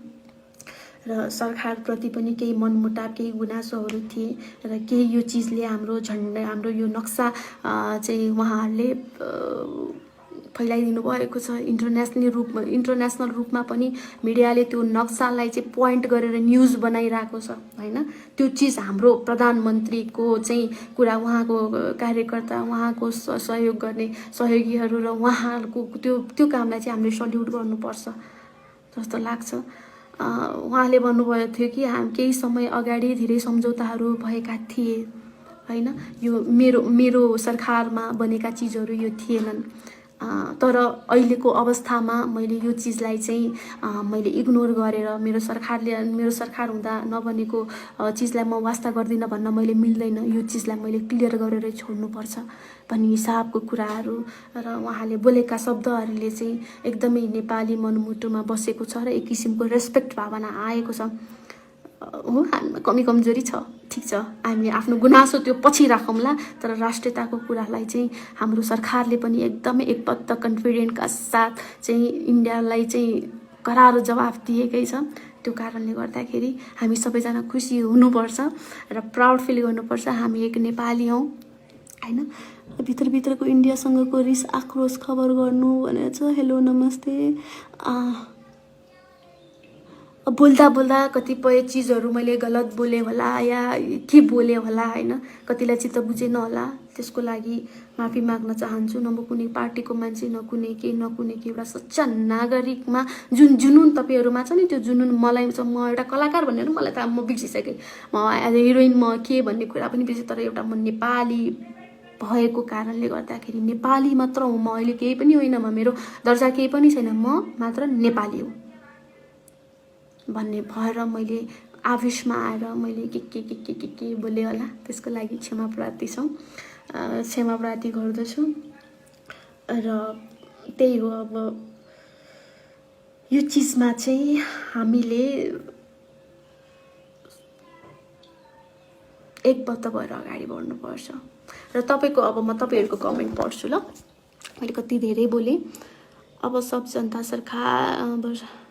र सरकारप्रति पनि केही मनमुटाव, केही गुनासोहरू थिए र केही यो चिजले हाम्रो झन्डा, हाम्रो यो नक्सा चाहिँ उहाँहरूले फैलाइदिनु भएको छ। इन्टरनेसनल रूपमा पनि मिडियाले त्यो नक्सालाई चाहिँ पोइन्ट गरेर न्युज बनाइरहेको छ होइन। त्यो चिज हाम्रो प्रधानमन्त्रीको चाहिँ कुरा, उहाँको कार्यकर्ता, उहाँको सहयोग गर्ने सहयोगीहरू र उहाँहरूको त्यो कामलाई चाहिँ हामीले सल्युट गर्नुपर्छ जस्तो लाग्छ। उहाँले भन्नुभएको थियो कि केही समय अगाडि धेरै सम्झौताहरू भएका थिए होइन, यो मेरो सरकारमा बनेका चिजहरू यो थिएनन्। तर अहिलेको अवस्थामा मैले यो चिजलाई चाहिँ मैले इग्नोर गरेर, मेरो सरकार हुँदा नबनेको चिजलाई म वास्ता गर्दिनँ भन्न मैले मिल्दैन। यो चिजलाई मैले क्लियर गरेर छोड्नुपर्छ भन्ने हिसाबको कुराहरू र उहाँले बोलेका शब्दहरूले चाहिँ एकदमै नेपाली मनमुटुमा बसेको छ र एक किसिमको रेस्पेक्ट भावना आएको छ। हो, हामीमा कमी कमजोरी छ, ठिक छ, हामी आफ्नो गुनासो त्यो पछि राखौँला। तर राष्ट्रियताको कुरालाई चाहिँ हाम्रो सरकारले पनि एकदमै एकबद्ध कन्फिडेन्टका साथ चाहिँ इन्डियालाई चाहिँ करारो जवाफ दिएकै छ। त्यो कारणले गर्दाखेरि हामी सबैजना खुसी हुनुपर्छ र प्राउड फिल गर्नुपर्छ, हामी एक नेपाली हौँ होइन। भित्रभित्रको इन्डियासँगको रिस आक्रोश खबर गर्नु भनेर छ। हेलो नमस्ते। बोल्दा बोल्दा कतिपय चिजहरू मैले गलत बोलेँ होला या के बोलेँ होला होइन, कतिलाई चित्त बुझेन होला, त्यसको लागि माफी माग्न चाहन्छु। न म कुनै पार्टीको मान्छे, न कुनै के एउटा सच्चा नागरिकमा जुन जुनुन तपाईँहरूमा छ नि, त्यो जुनुन मलाई छ। म एउटा कलाकार भनेर मलाई त म बिर्सिसकेँ, म एज ए हिरोइन म के भन्ने कुरा पनि बिर्सेँ। तर एउटा म नेपाली भएको कारणले गर्दाखेरि नेपाली मात्र हुँ म, अहिले केही पनि होइन, म मेरो दर्जा केही पनि छैन, म मात्र नेपाली हुँ भन्ने भएर मैले आवेशमा आएर मैले के बोलेँ होला, त्यसको लागि क्षमा प्रार्थी गर्दछु। र त्यही हो, अब यो चिजमा चाहिँ हामीले एकबद्ध भएर अगाडि बढ्नुपर्छ। र तपाईँको, अब म तपाईँहरूको कमेन्ट पढ्छु ल, मैले कति धेरै बोलेँ। अब सब जनता सरकार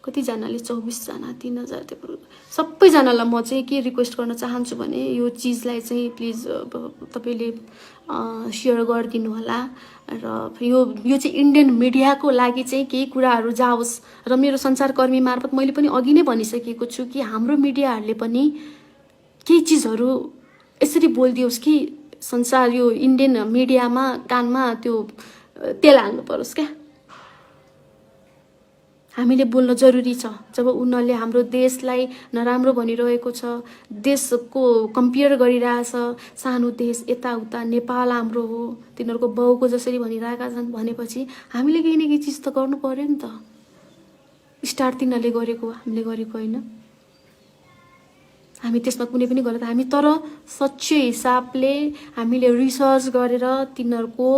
कतिजनाले 24जना 3000 त्यो सबैजनालाई म चाहिँ के रिक्वेस्ट गर्न चाहन्छु भने यो चिजलाई चाहिँ प्लिज तपाईँले सेयर गरिदिनु होला। र यो चाहिँ इन्डियन मिडियाको लागि चाहिँ केही कुराहरू जाओस्। र मेरो सञ्चारकर्मी मार्फत मैले पनि अघि नै भनिसकेको छु कि हाम्रो मिडियाहरूले पनि केही चिजहरू यसरी बोलिदियोस् कि संसार, यो इन्डियन मिडियामा कानमा त्यो तेल हाल्नु परोस् क्या। हामीले बोल्न जरुरी छ। जब उनीहरूले हाम्रो देशलाई नराम्रो भनिरहेको छ, देशको कम्पेयर गरिरहेछ, सानो देश यताउता, नेपाल हाम्रो हो, तिनीहरूको बाउको जसरी भनिरहेका छन् भनेपछि हामीले केही न केही चिज त गर्नु पर्यो नि त। स्टार्ट तिनीहरूले गरेको, हामीले गरेको होइन। हामी त्यसमा कुनै पनि गलत हामी तर सच्चै हिसाबले हामीले रिसर्च गरेर तिनीहरूको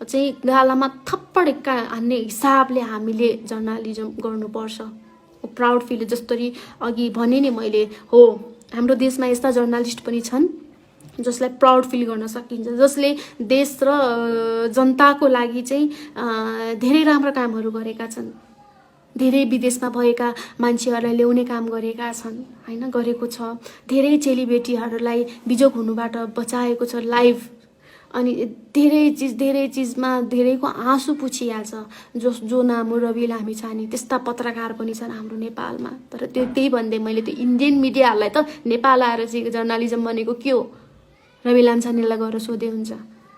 चाहिँ गालामा थप्पड हान्ने हिसाबले हामीले जर्नलिजम गर्नुपर्छ। प्राउड फिल जसरी अघि भने नि मैले हो हाम्रो देशमा यस्ता जर्नलिस्ट पनि छन् जसलाई प्राउड फिल गर्न सकिन्छ, जसले देश र जनताको लागि चाहिँ धेरै राम्रो कामहरू गरेका छन्, धेरै विदेशमा भएका मान्छेहरूलाई ल्याउने काम गरेका छन् हैन, गरेको छ। धेरै चेलीबेटीहरूलाई बिजोग हुनुबाट बचाएको छ लाइभ। अनि धेरै चिजमा धेरैको आँसु पुछिहाल्छ। जो नाम हो रवि लामिछाने त्यस्ता पत्रकार पनि छन् हाम्रो नेपालमा। तर त्यही भन्दै मैले त्यो इन्डियन मिडियाहरूलाई त नेपाल आएर चाहिँ जर्नलिजम भनेको के हो रवि लामिछानेलाई गएर सोधे हुन्छ,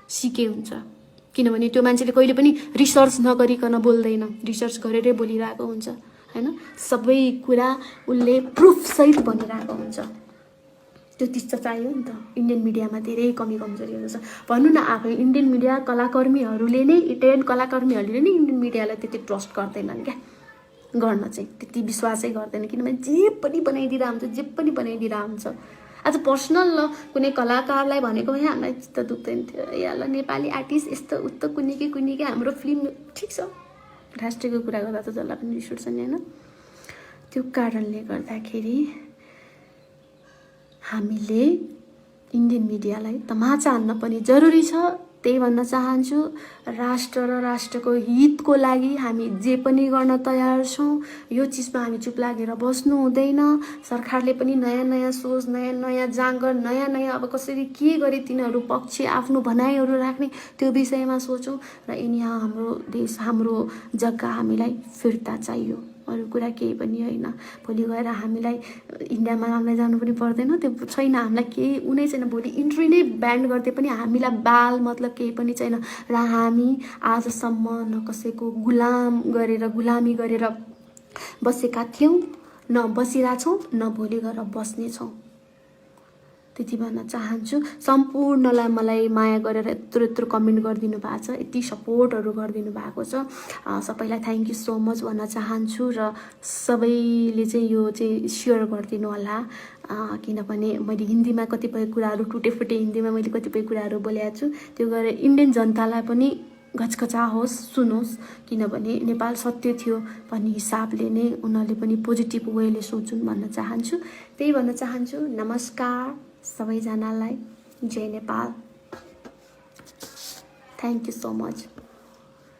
सिके हुन्छ। किनभने त्यो मान्छेले कहिले पनि रिसर्च नगरिकन बोल्दैन, रिसर्च गरेरै बोलिरहेको हुन्छ हैन। सबै कुरा उसले प्रुफ सहित भनिरहेको हुन्छ। त्यो चिज त चाहियो नि त। इन्डियन मिडियामा धेरै कमी कमजोरीहरू छ। भन्नु न आफै इन्डियन मिडिया कलाकर्मीहरूले नै इन्डियन मिडियालाई त्यति ट्रस्ट गर्दैनन् क्या, गर्न चाहिँ त्यति विश्वासै गर्दैन। किनभने जे पनि बनाइदिरहेको हुन्छ। आज पर्सनल कुनै कलाकारलाई भनेको भए हामीलाई चित्त दुख्दैन थियो, याला नेपाली आर्टिस्ट यस्तो उस्तो कुनै हाम्रो फिल्म ठिक छ, राष्ट्रियको कुरा गर्दा त जसलाई पनि रिस उठ्छ नि होइन। त्यो कारणले गर्दाखेरि हामीले इन्डियन मिडियालाई तमाचा हान्न पनि जरुरी छ। त्यही भन्न चाहन्छु, राष्ट्र र राष्ट्रको हितको लागि हामी जे पनि गर्न तयार छौँ। यो चिजमा हामी चुप लागेर बस्नु हुँदैन। सरकारले पनि नयाँ सोच, नयाँ जाँगर, नयाँ अब कसरी के गरी तिनीहरू पक्ष आफ्नो भनाइहरू राख्ने त्यो विषयमा सोचौँ। र यहाँ हाम्रो देश, हाम्रो जग्गा हामीलाई फिर्ता चाहियो, अरू कुरा केही पनि होइन। भोलि गएर हामीलाई इन्डियामा हामीलाई जानु पनि पर्दैन, त्यो छैन। हामीलाई केही उनै छैन। भोलि इन्ट्री नै ब्यान्ड गर्दै पनि हामीलाई बाल मतलब केही पनि छैन। र हामी आजसम्म न कसैको गुलामी गरेर बसेका थियौँ, न बसिरहेछौँ, न भोलि गएर बस्नेछौँ। त्यति भन्न चाहन्छु। सम्पूर्णलाई मलाई माया गरेर यत्रो कमेन्ट गरिदिनु भएको छ, यति सपोर्टहरू गरिदिनु भएको छ। सबैलाई थ्याङ्क यू सो मच भन्न चाहन्छु। र सबैले चाहिँ यो चाहिँ सेयर गरिदिनु होला। किनभने मैले हिन्दीमा कतिपय कुराहरू टुटेफुटे हिन्दीमा मैले कतिपय कुराहरू बोलेको छु। त्यो गरेर इन्डियन जनतालाई पनि घचघचाओस्, सुनोस्। किनभने नेपाल सत्य थियो भन्ने हिसाबले नै उनीहरूले पनि पोजिटिभ वेले सोचुन् भन्न चाहन्छु। त्यही भन्न चाहन्छु। नमस्कार सबैजनालाई। जय Nepal. Thank you so much.